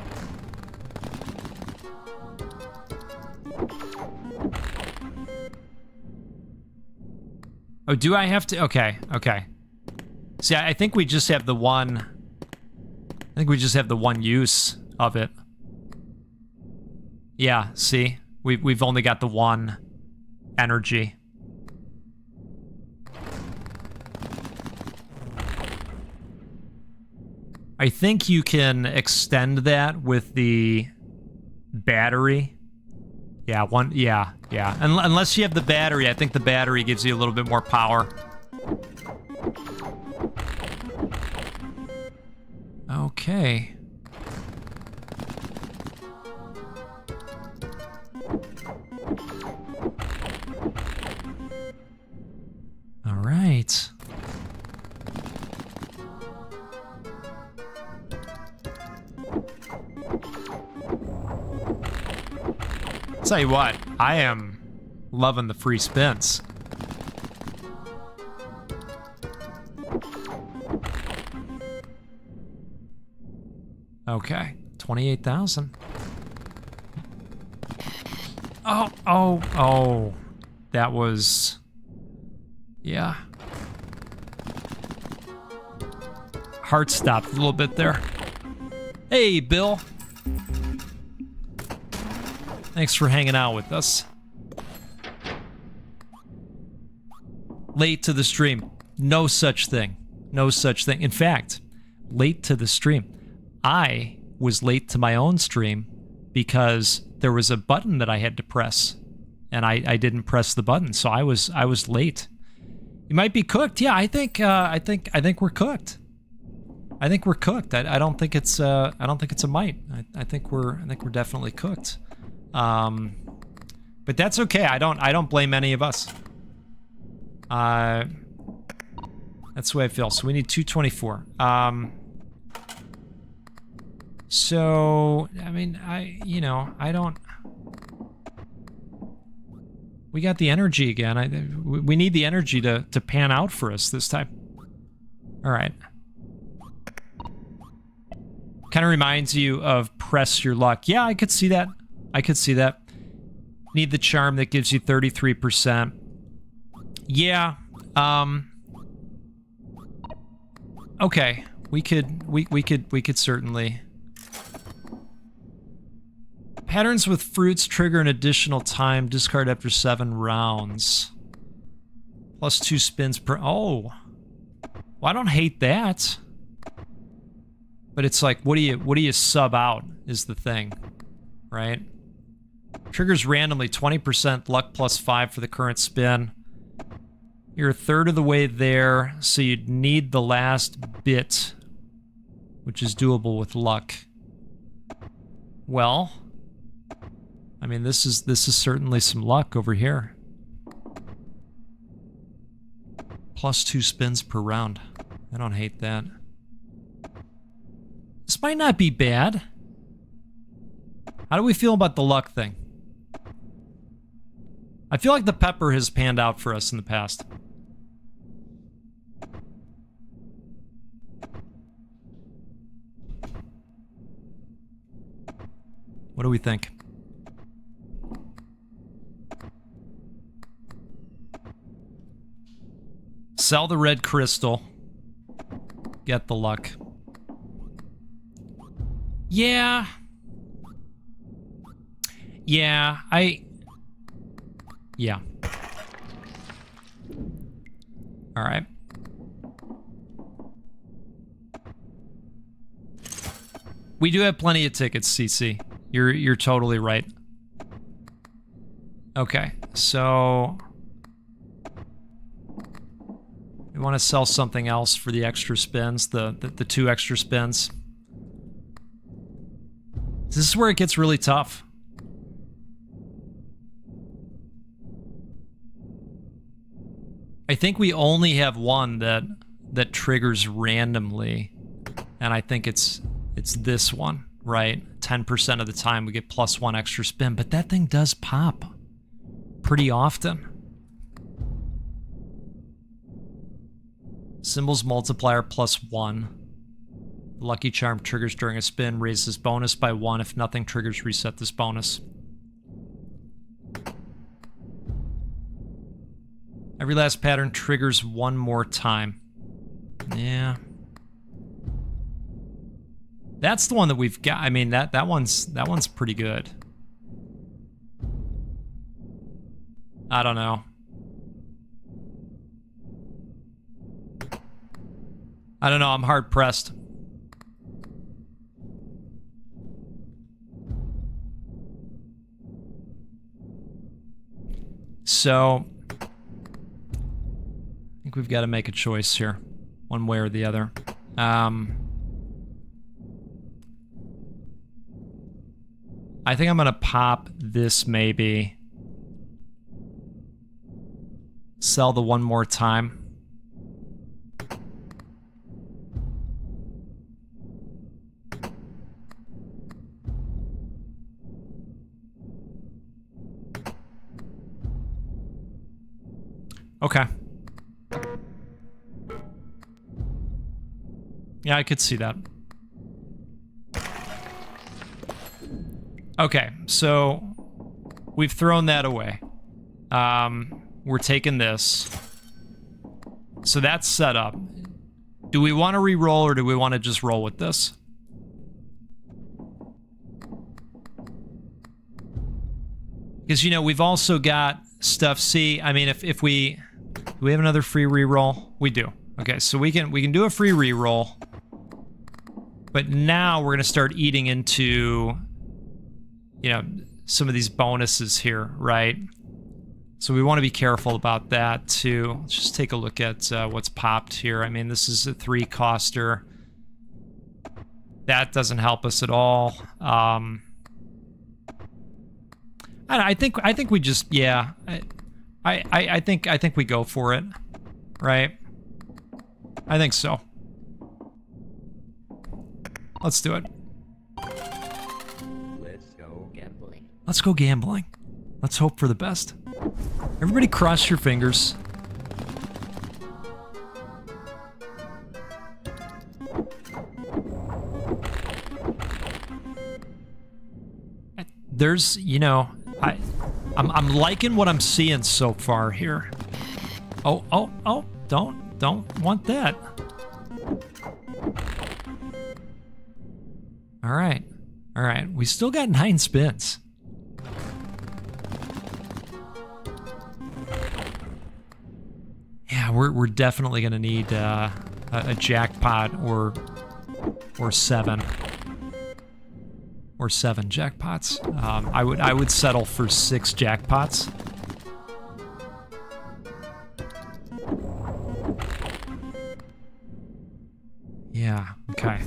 Oh, do I have to? Okay. See, I think we just have the one... I think we just have the one use of it. Yeah, see? We've only got the one energy. I think you can extend that with the battery. Yeah, yeah. Unless you have the battery, I think the battery gives you a little bit more power. Okay. All right. Tell you what, I am loving the free spins. Okay, 28,000. Oh. That was... Yeah. Heart stopped a little bit there. Hey, Bill. Thanks for hanging out with us. Late to the stream. No such thing. No such thing. In fact, late to the stream. I was late to my own stream because there was a button that I had to press, and I didn't press the button, so I was late. You might be cooked. Yeah, I think we're cooked. I think we're cooked. I don't think it's a might. I think we're definitely cooked. But that's okay. I don't blame any of us. That's the way I feel. So we need 224. So I mean, I don't. We got the energy again. We need the energy to pan out for us this time. All right. Kind of reminds you of Press Your Luck. Yeah, I could see that. Need the charm that gives you 33%. Yeah. Okay. We could certainly. Patterns with fruits trigger an additional time. Discard after 7 rounds. Plus 2 spins per. Oh. Well, I don't hate that. But it's like, what do you sub out is the thing, right? Triggers randomly 20% luck plus 5 for the current spin. You're a third of the way there, so you'd need the last bit, which is doable with luck. Well, I mean, this is certainly some luck over here. Plus 2 spins per round. I don't hate that. This might not be bad. How do we feel about the luck thing? I feel like the pepper has panned out for us in the past. What do we think? Sell the red crystal. Get the luck. Yeah. Yeah. All right. We do have plenty of tickets, CC. You're totally right. Okay, so we want to sell something else for the extra spins, the 2 extra spins. This is where it gets really tough. I think we only have one that triggers randomly, and I think it's this one, right? 10% of the time we get +1 extra spin, but that thing does pop pretty often. Symbols multiplier +1. Lucky charm triggers during a spin, raises bonus by 1. If nothing triggers, reset this bonus. Every last pattern triggers 1 more time. Yeah. That's the one that we've got. I mean, that one's pretty good. I don't know. I don't know, I'm hard pressed. So I think we've got to make a choice here, one way or the other. I think I'm gonna pop this maybe. Sell the 1 more time. Okay. Yeah, I could see that. Okay, so we've thrown that away. We're taking this. So that's set up. Do we want to re-roll or do we want to just roll with this? Because, you know, we've also got stuff. See, I mean, if we... Do we have another free re-roll? We do. Okay, so we can do a free re-roll. But now we're going to start eating into, you know, some of these bonuses here, right? So we want to be careful about that too. Let's just take a look at what's popped here. I mean, this is a 3-coster. That doesn't help us at all. I think we just, yeah. I think we go for it, right? I think so. Let's do it. Let's go gambling. Let's go gambling. Let's hope for the best. Everybody cross your fingers. There's, you know, I'm liking what I'm seeing so far here. Oh, don't want that. All right. We still got 9 spins. Yeah, we're definitely gonna need a jackpot or 7. Or 7 jackpots. I would settle for 6 jackpots. Yeah, okay.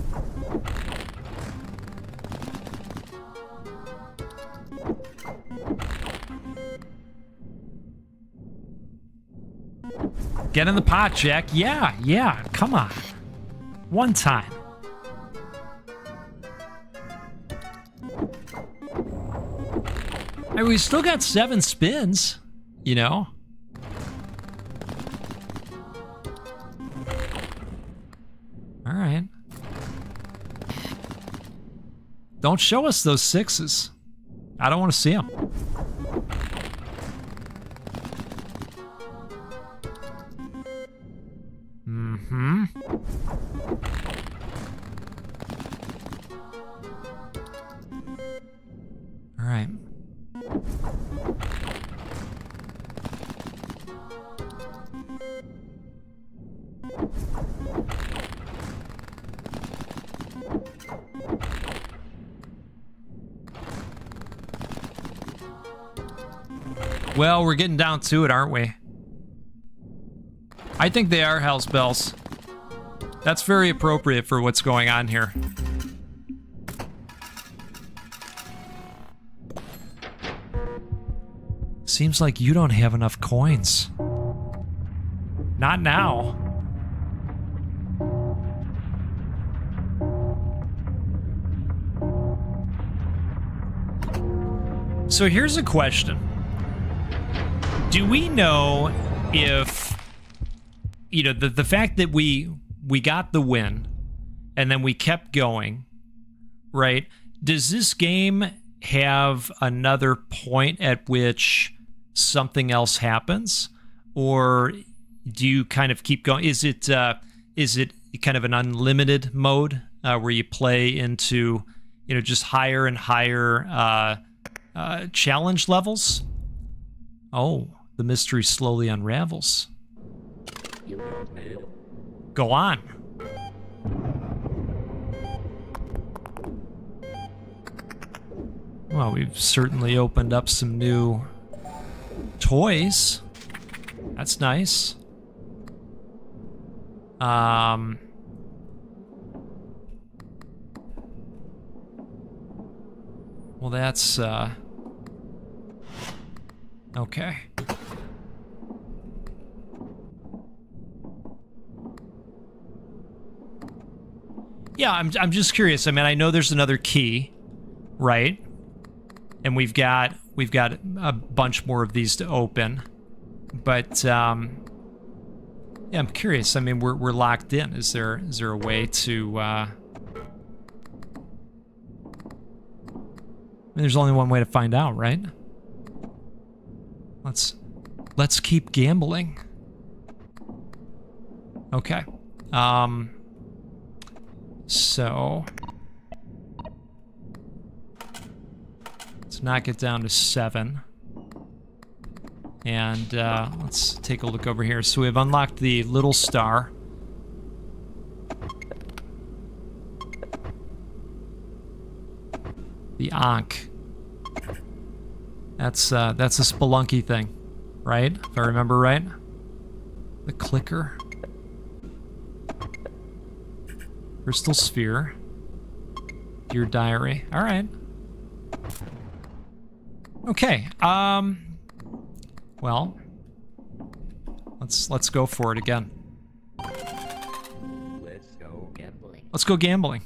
Get in the pot, Jack. Yeah, come on. One time. I mean, we still got 7 spins, you know? All right. Don't show us those 6s. I don't want to see them. Mm-hmm. All right. Well, we're getting down to it, aren't we? I think they are Hell's Bells. That's very appropriate for what's going on here. Seems like you don't have enough coins. Not now. So here's a question. Do we know if, you know, the fact that we got the win and then we kept going, right? Does this game have another point at which something else happens? Or do you kind of keep going? Is it kind of an unlimited mode where you play into, you know, just higher and higher challenge levels? Oh, the mystery slowly unravels. Go on. Well, we've certainly opened up some new toys. That's nice. Well, that's, okay. Yeah, I'm just curious. I mean, I know there's another key, right? And we've got a bunch more of these to open. But yeah, I'm curious. I mean, we're locked in. Is there a way to I mean, there's only one way to find out, right? Let's keep gambling. Okay. So let's knock it down to 7. And let's take a look over here. So we've unlocked the little star. The Ankh. That's a Spelunky thing, right? If I remember right. The clicker. Crystal sphere. Your diary. All right. Okay. Well, let's go for it again. Let's go gambling. Let's go gambling.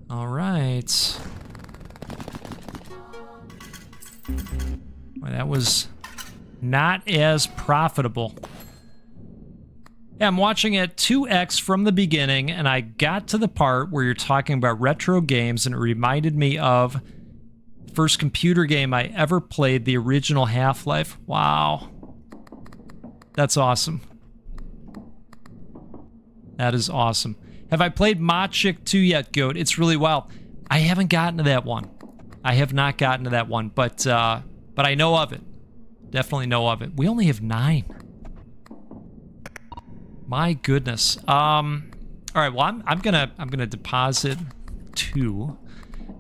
All right. Well, that was not as profitable. Yeah, I'm watching at 2x from the beginning, and I got to the part where you're talking about retro games, and it reminded me of the first computer game I ever played, the original Half-Life. Wow. That's awesome. That is awesome. Have I played Machik 2 yet, Goat? It's really wild. I haven't gotten to that one. I have not gotten to that one, but I know of it. Definitely know of it. We only have 9. My goodness. All right. Well, I'm gonna deposit 2,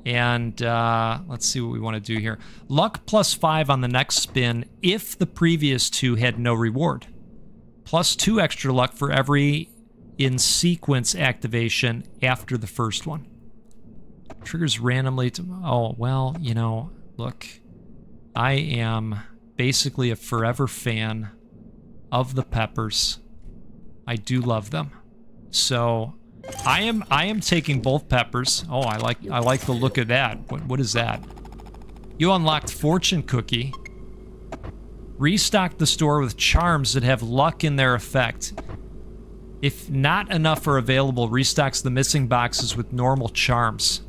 and let's see what we want to do here. Luck +5 on the next spin if the previous 2 had no reward. +2 extra luck for every in sequence activation after the first one. Triggers randomly to... Oh, well, you know, look. I am basically a forever fan of the peppers. I do love them. So, I am taking both peppers. Oh, I like the look of that. What is that? You unlocked Fortune Cookie. Restock the store with charms that have luck in their effect. If not enough are available, restocks the missing boxes with normal charms.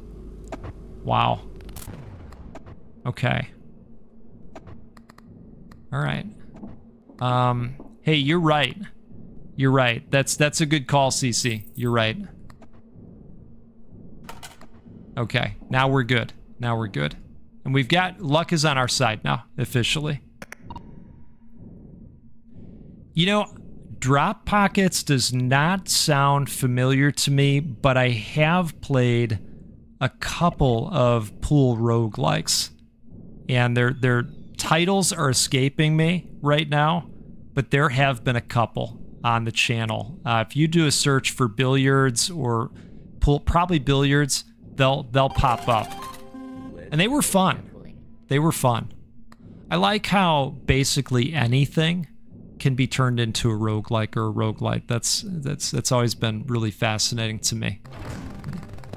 Wow. Okay. All right. Hey, you're right. You're right. That's a good call, CC. You're right. Okay. Now we're good. Now we're good. And we've got... Luck is on our side now, officially. You know... Drop Pockets does not sound familiar to me, but I have played a couple of pool roguelikes, and their titles are escaping me right now, but there have been a couple on the channel. If you do a search for billiards or pool, probably billiards, they'll pop up. And they were fun. They were fun. I like how basically anything can be turned into a roguelike or a roguelite. That's always been really fascinating to me.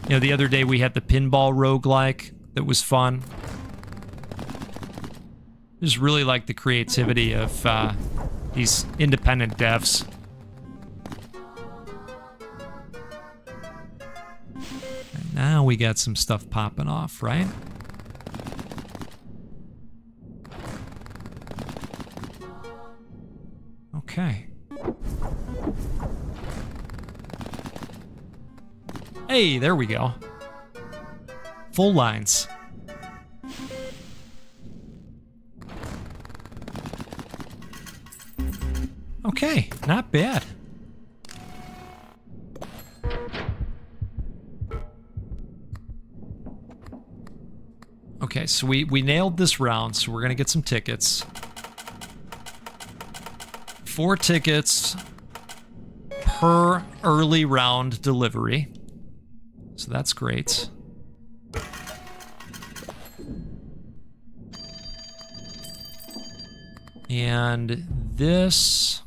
You know, the other day we had the pinball roguelike that was fun. Just really like the creativity of these independent devs. And now we got some stuff popping off, right? Okay. Hey, there we go. Full lines. Okay, not bad. Okay, so we nailed this round, so we're gonna get some tickets. 4 tickets per early round delivery. So that's great. And this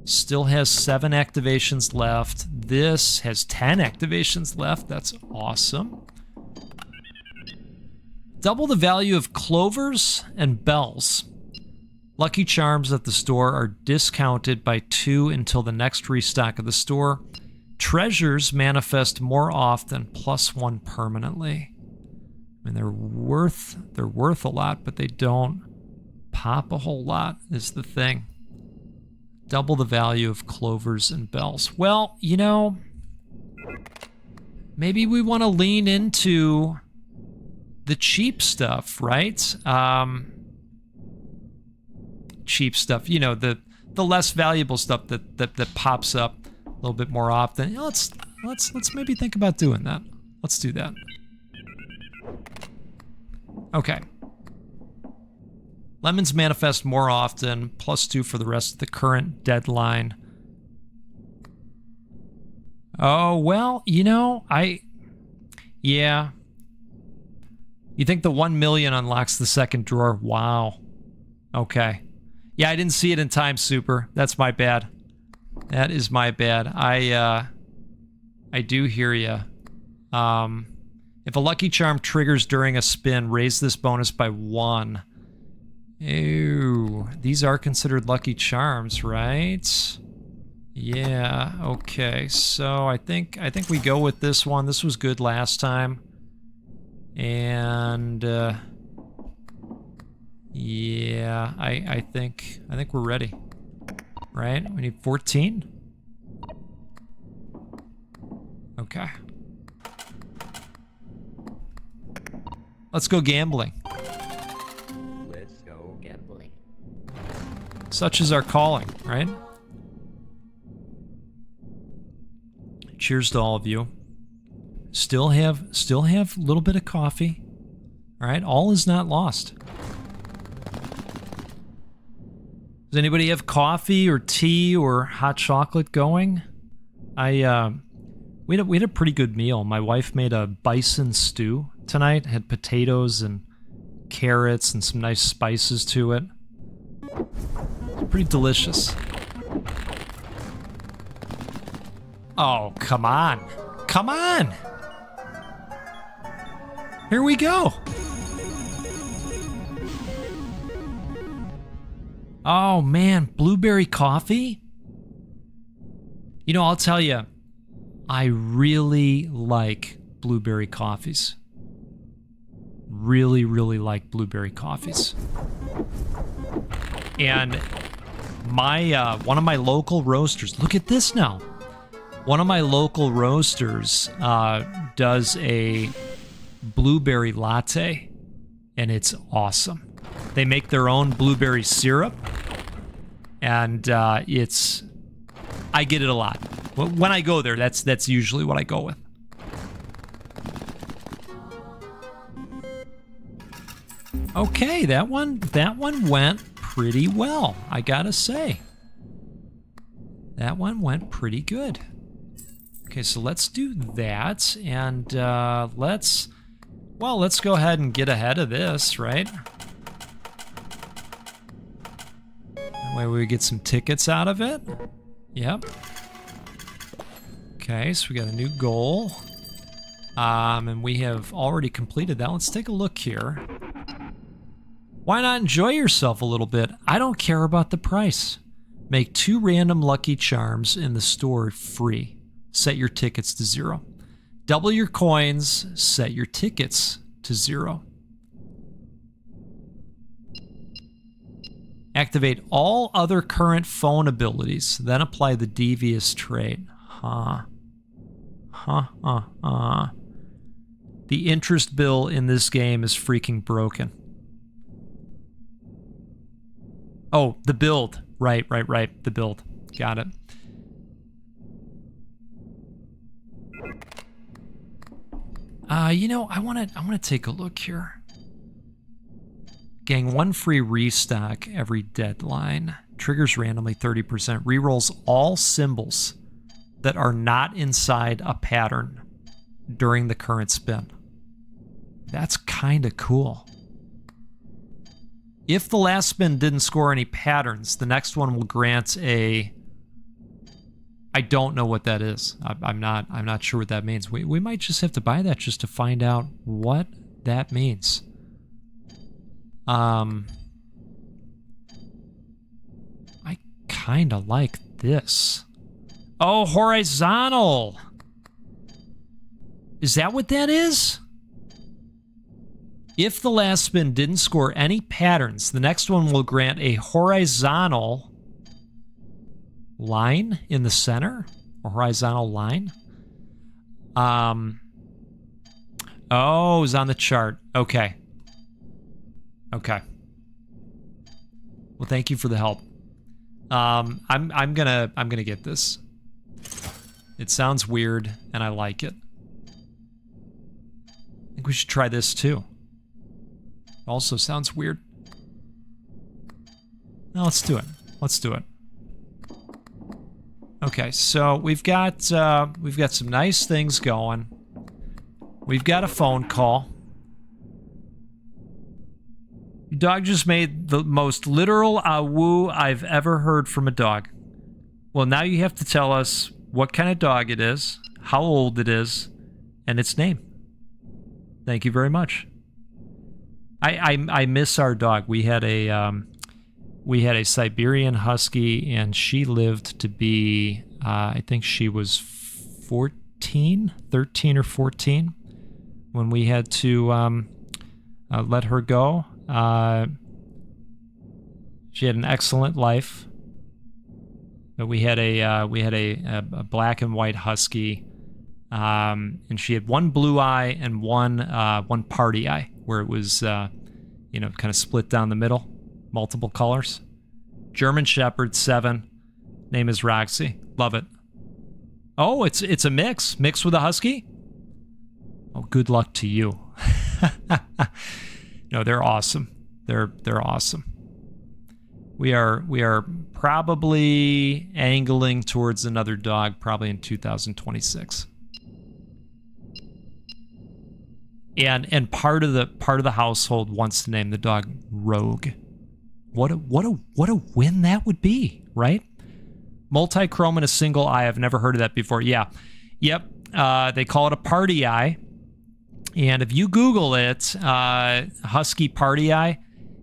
still has 7 activations left. This has 10 activations left. That's awesome. Double the value of clovers and bells. Lucky charms at the store are discounted by 2 until the next restock of the store. Treasures manifest more often, +1 permanently. I mean, they're worth a lot, but they don't pop a whole lot is the thing. Double the value of clovers and bells. Well, you know, maybe we want to lean into the cheap stuff, right? Cheap stuff, you know, the less valuable stuff that pops up a little bit more often. You know, let's maybe think about doing that. Let's do that. Okay. Lemons manifest more often, +2 for the rest of the current deadline. Oh, well, you know, yeah. You think the 1 million unlocks the second drawer? Wow. Okay. Yeah, I didn't see it in time, Super. That's my bad. That is my bad. I do hear you. If a lucky charm triggers during a spin, raise this bonus by 1. Ew. These are considered lucky charms, right? Yeah, okay. So I think we go with this one. This was good last time. And yeah, I think we're ready. Right? We need 14. Okay. Let's go gambling. Let's go gambling. Such is our calling, right? Cheers to all of you. Still have a little bit of coffee. All right, all is not lost. Does anybody have coffee or tea or hot chocolate going? We had a pretty good meal. My wife made a bison stew tonight. Had potatoes and carrots and some nice spices to it. It's pretty delicious. Oh, come on. Come on! Here we go. Oh man, blueberry coffee? You know, I'll tell you, I really like blueberry coffees. Really, really like blueberry coffees. And my one of my local roasters, look at this now. One of my local roasters does a blueberry latte, and it's awesome. They make their own blueberry syrup, and I get it a lot. When I go there, that's usually what I go with. Okay, that one went pretty well, I gotta say. That one went pretty good. Okay, so let's do that, and let's go ahead and get ahead of this, right? That way we get some tickets out of it. Yep. Okay, so we got a new goal. And we have already completed that. Let's take a look here. Why not enjoy yourself a little bit? I don't care about the price. Make 2 random lucky charms in the store free. Set your tickets to 0. Double your coins, set your tickets to 0. Activate all other current phone abilities, then apply the devious trait. The interest bill in this game is freaking broken. Oh, the build. Right. The build. Got it. You know, I want to take a look here. Gang, 1 free restock every deadline. Triggers randomly 30%. Rerolls all symbols that are not inside a pattern during the current spin. That's kind of cool. If the last spin didn't score any patterns, the next one will grant a... I don't know what that is. I'm not sure what that means. We might just have to buy that just to find out what that means. I kind of like this. Oh, horizontal. Is that what that is? If the last spin didn't score any patterns, the next one will grant a horizontal line in the center, a horizontal line. Oh, it's on the chart. Okay. Well, thank you for the help. I'm gonna get this. It sounds weird, and I like it. I think we should try this too. Also sounds weird. No, let's do it. Okay, so we've got some nice things going. We've got a phone call. Your dog just made the most literal ah-woo I've ever heard from a dog. Well, now you have to tell us what kind of dog it is, how old it is, and its name. Thank you very much. I miss our dog. We had a Siberian Husky, and she lived to be, I think she was 13 or 14 when we had to let her go. She had an excellent life, but we had a black and white Husky, and she had one blue eye and one party eye, where it was kind of split down the middle. Multiple colors. German Shepherd, 7. Name is Roxy. Love it. Oh, it's a mix. Mixed with a Husky? Oh, good luck to you. No, they're awesome. They're awesome. We are probably angling towards another dog probably in 2026. And part of the household wants to name the dog Rogue. What a win that would be, right? Multi-chrome and a single eye. I've never heard of that before. Yeah. Yep. They call it a party eye. And if you Google it, Husky party eye,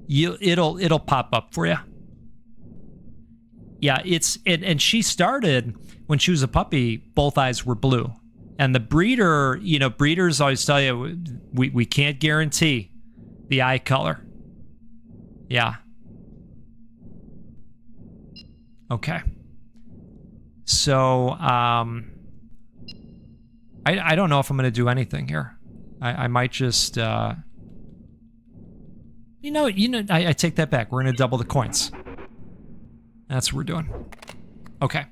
it'll pop up for you. Yeah, and she started when she was a puppy, both eyes were blue. And the breeder, breeders always tell you, we can't guarantee the eye color. Yeah. Okay. So, I don't know if I'm going to do anything here. I might just, I take that back. We're going to double the coins. That's what we're doing. Okay.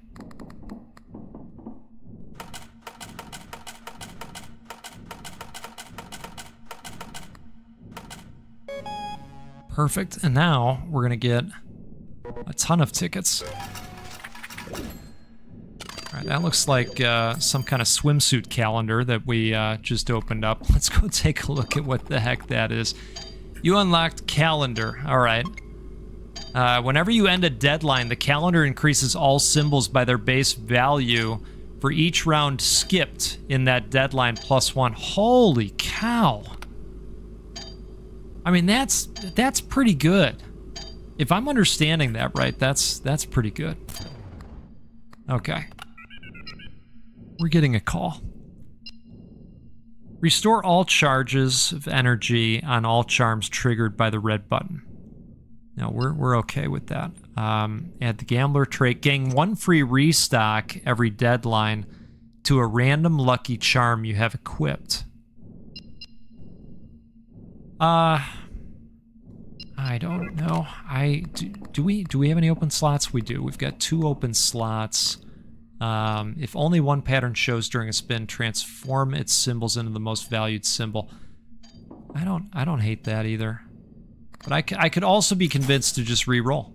Perfect. And now we're going to get a ton of tickets. All right, that looks like some kind of swimsuit calendar that we just opened up. Let's go take a look at what the heck that is. You unlocked calendar. All right. Whenever you end a deadline, the calendar increases all symbols by their base value for each round skipped in that deadline +1. Holy cow. I mean, that's pretty good. If I'm understanding that right, that's pretty good. Okay. We're getting a call. Restore all charges of energy on all charms triggered by the red button. No, we're okay with that. Add the gambler trait. Gain 1 free restock every deadline to a random lucky charm you have equipped. I don't know. Do we have any open slots? We do. We've got 2 open slots. If only one pattern shows during a spin, transform its symbols into the most valued symbol. I don't hate that either. But I could also be convinced to just re-roll.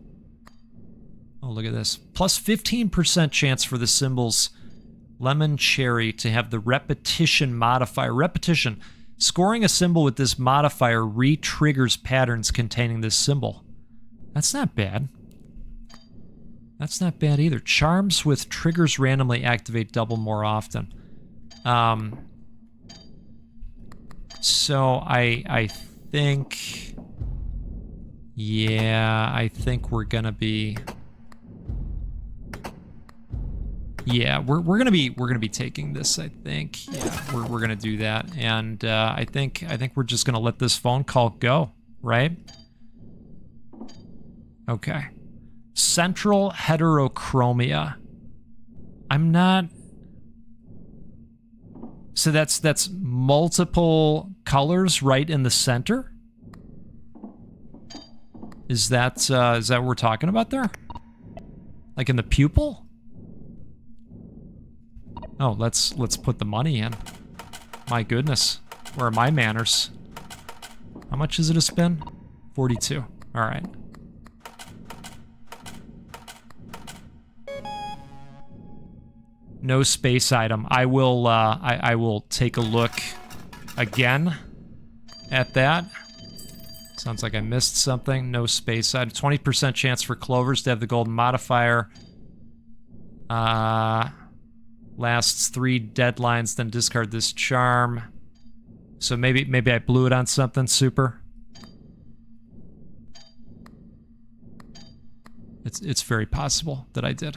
Oh, look at this. Plus 15% chance for the symbols lemon cherry to have the repetition modifier. Repetition. Scoring a symbol with this modifier re-triggers patterns containing this symbol. That's not bad. That's not bad either. Charms with triggers randomly activate double more often. So I think... Yeah, I think we're gonna be... Yeah, we're gonna be taking this, I think. Yeah, we're gonna do that. And I think we're just gonna let this phone call go, right? Okay. Central heterochromia. I'm not... So that's multiple colors right in the center? Is that what we're talking about there? Like in the pupil? Oh, let's put the money in. My goodness. Where are my manners? How much is it a spin? 42. All right. No space item. I will take a look again at that. Sounds like I missed something. No space item. 20% chance for clovers to have the golden modifier. Lasts 3 deadlines, then discard this charm. So maybe I blew it on something super. It's very possible that I did.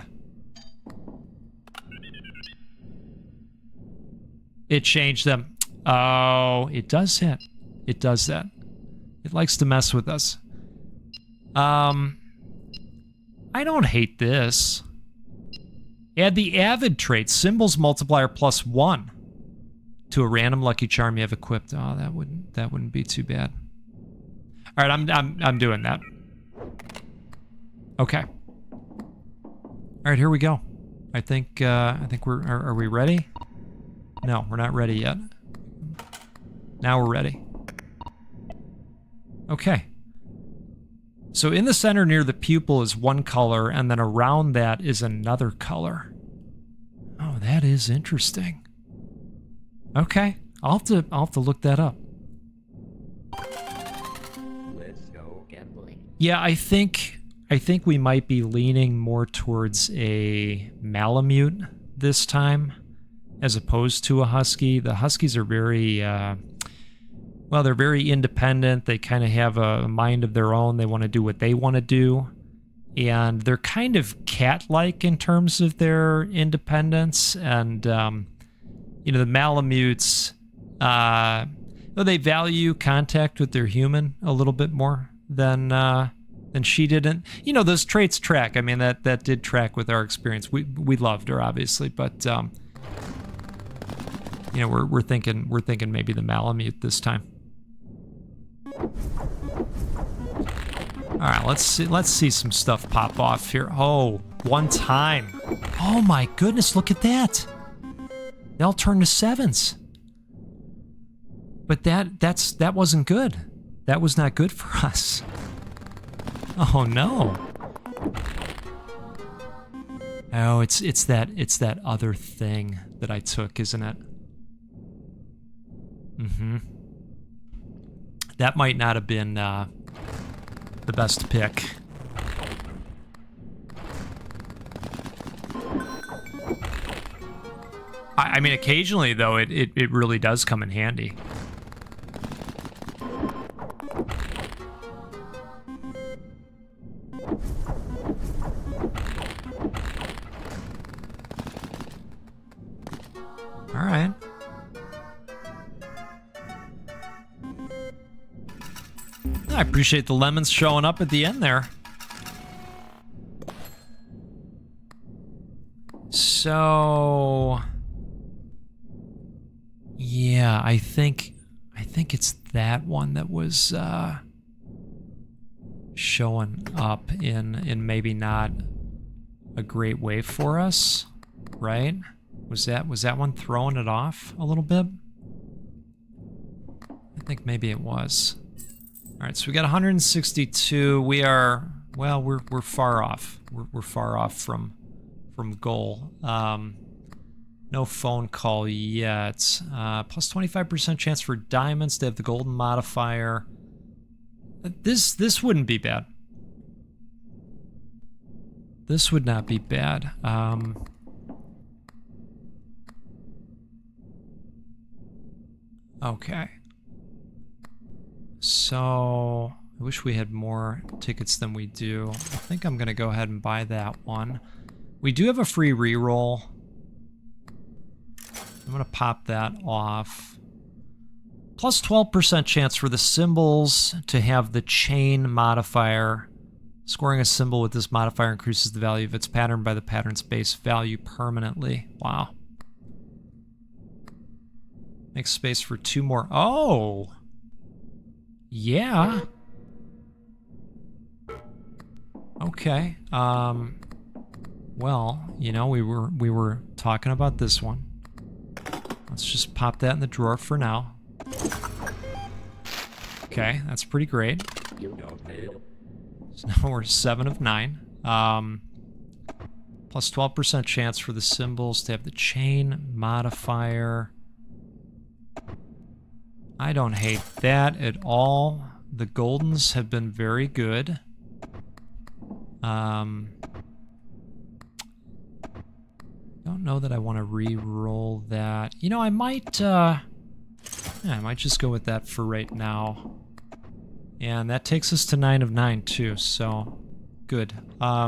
It changed them. Oh, it does hit. It does that. It likes to mess with us. I don't hate this. Add the avid trait, symbols multiplier +1 to a random lucky charm you have equipped. Oh, that wouldn't be too bad. All right, I'm doing that. Okay. All right, here we go. I think are we ready? No, we're not ready yet. Now we're ready. Okay. So in the center near the pupil is one color, and then around that is another color. Oh, that is interesting. Okay, I'll have to look that up. Let's go gambling. Yeah, I think we might be leaning more towards a Malamute this time, as opposed to a Husky. The Huskies are very, well, they're very independent. They kind of have a mind of their own. They want to do what they want to do. And they're kind of cat-like in terms of their independence. And, you know, the Malamutes, they value contact with their human a little bit more than she didn't. You know, those traits track. I mean, that did track with our experience. We loved her, obviously, but, you know, we're thinking maybe the Malamute this time. All right, let's see some stuff pop off here. Oh, one time. Oh my goodness, look at that. They all turned to 7s. But that wasn't good. That was not good for us. Oh no. Oh, it's that other thing that I took, isn't it? Mm-hmm. That might not have been the best pick. I mean, occasionally, though, it really does come in handy. All right. I appreciate the lemons showing up at the end there. So... yeah, I think it's that one that was showing up in maybe not a great way for us, right? Was that one throwing it off a little bit? I think maybe it was. All right, so we got 162. We are, well, we're far off. We're far off from goal. No phone call yet. Plus 25% chance for diamonds to have the golden modifier. This wouldn't be bad. This would not be bad. Okay. So, I wish we had more tickets than we do. I think I'm going to go ahead and buy that one. We do have a free reroll. I'm going to pop that off. Plus 12% chance for the symbols to have the chain modifier. Scoring a symbol with this modifier increases the value of its pattern by the pattern's base value permanently. Wow. Makes space for 2 more. Oh! Yeah. Okay. Well, you know, we were talking about this one. Let's just pop that in the drawer for now. Okay, that's pretty great. So now we're 7 of 9. Plus 12% chance for the symbols to have the chain modifier. I don't hate that at all. The goldens have been very good. Don't know that I want to re-roll that. You know, I might just go with that for right now. And that takes us to 9 of 9 too, so good. How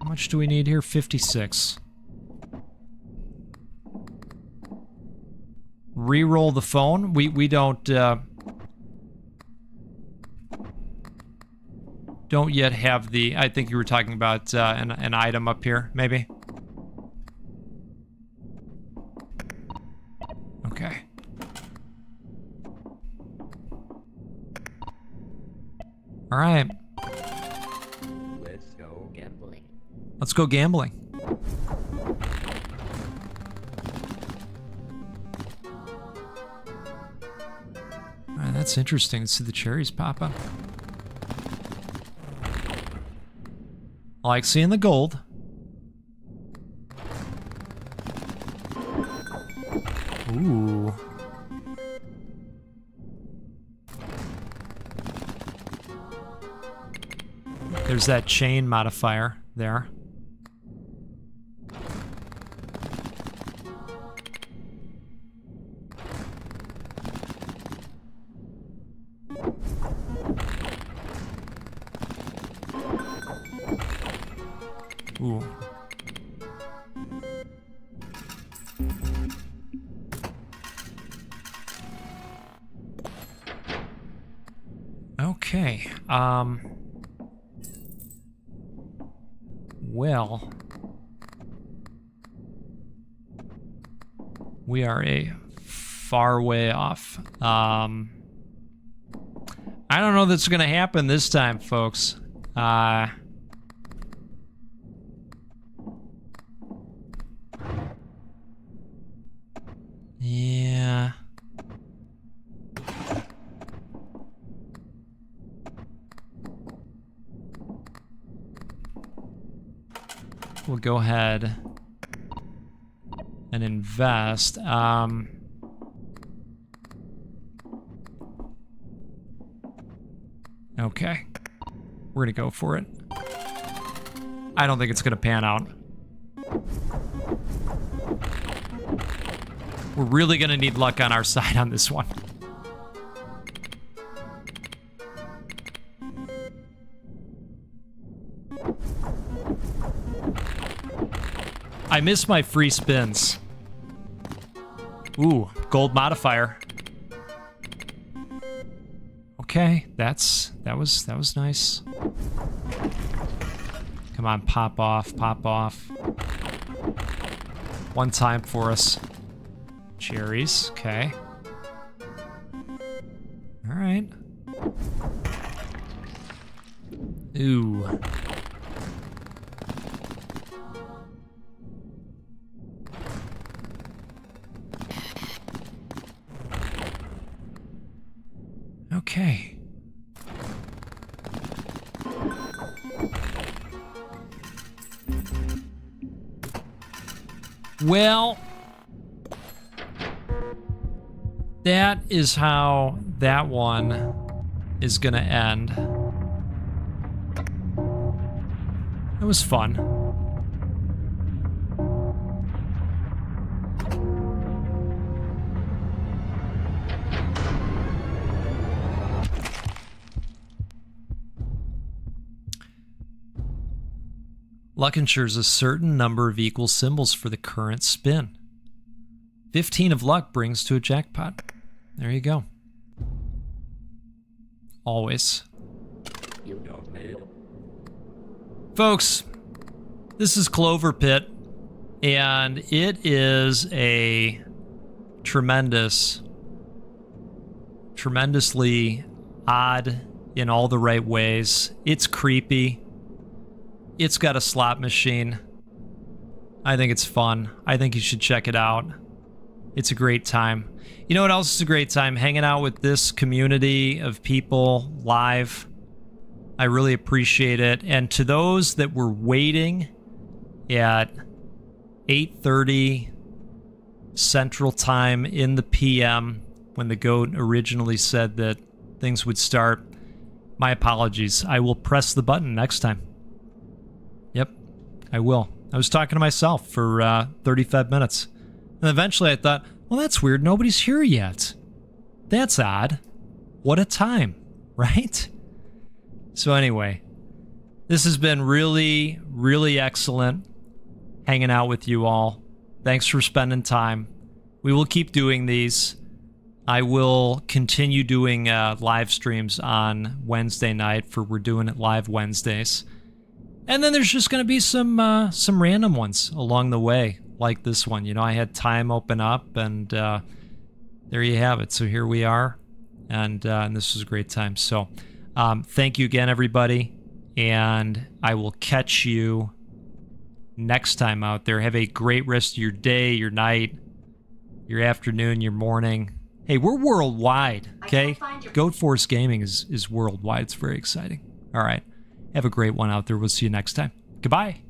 much do we need here? 56. Re-roll the phone. We don't yet have the. I think you were talking about an item up here, maybe. Okay. All right. Let's go gambling. Let's go gambling. All right, that's interesting to see the cherries pop up. I like seeing the gold. Ooh. There's that chain modifier there. Ooh. Okay. Well, we are a far way off. I don't know that's going to happen this time, folks. Yeah. we'll go ahead and invest. Okay. We're gonna go for it. I don't think it's gonna pan out. We're really gonna need luck on our side on this one. I miss my free spins. Ooh, gold modifier. Okay, that was nice. Come on, pop off, pop off. One time for us. Cherries, okay. All right. Ooh. Okay. Well, that is how that one is gonna end. It was fun. Luck ensures a certain number of equal symbols for the current spin. 15 of luck brings to a jackpot. There you go. Always. You don't mail. Folks, this is CloverPit, and it is a tremendously odd in all the right ways. It's creepy. It's got a slot machine. I think it's fun. I think you should check it out. It's a great time. You know what else is a great time? Hanging out with this community of people live. I really appreciate it. And to those that were waiting at 8:30 Central Time in the PM when the GOAT originally said that things would start, my apologies. I will press the button next time. Yep, I will. I was talking to myself for 35 minutes. And eventually I thought, well, that's weird. Nobody's here yet. That's odd. What a time, right? So anyway, this has been really, really excellent hanging out with you all. Thanks for spending time. We will keep doing these. I will continue doing live streams on Wednesday night for We're Doing It Live Wednesdays. And then there's just going to be some random ones along the way, like this one. You know, I had time open up, and there you have it. So here we are, and this was a great time. So thank you again, everybody, and I will catch you next time out there. Have a great rest of your day, your night, your afternoon, your morning. Hey, we're worldwide, okay? Goat Force Gaming is worldwide. It's very exciting. All right. Have a great one out there. We'll see you next time. Goodbye.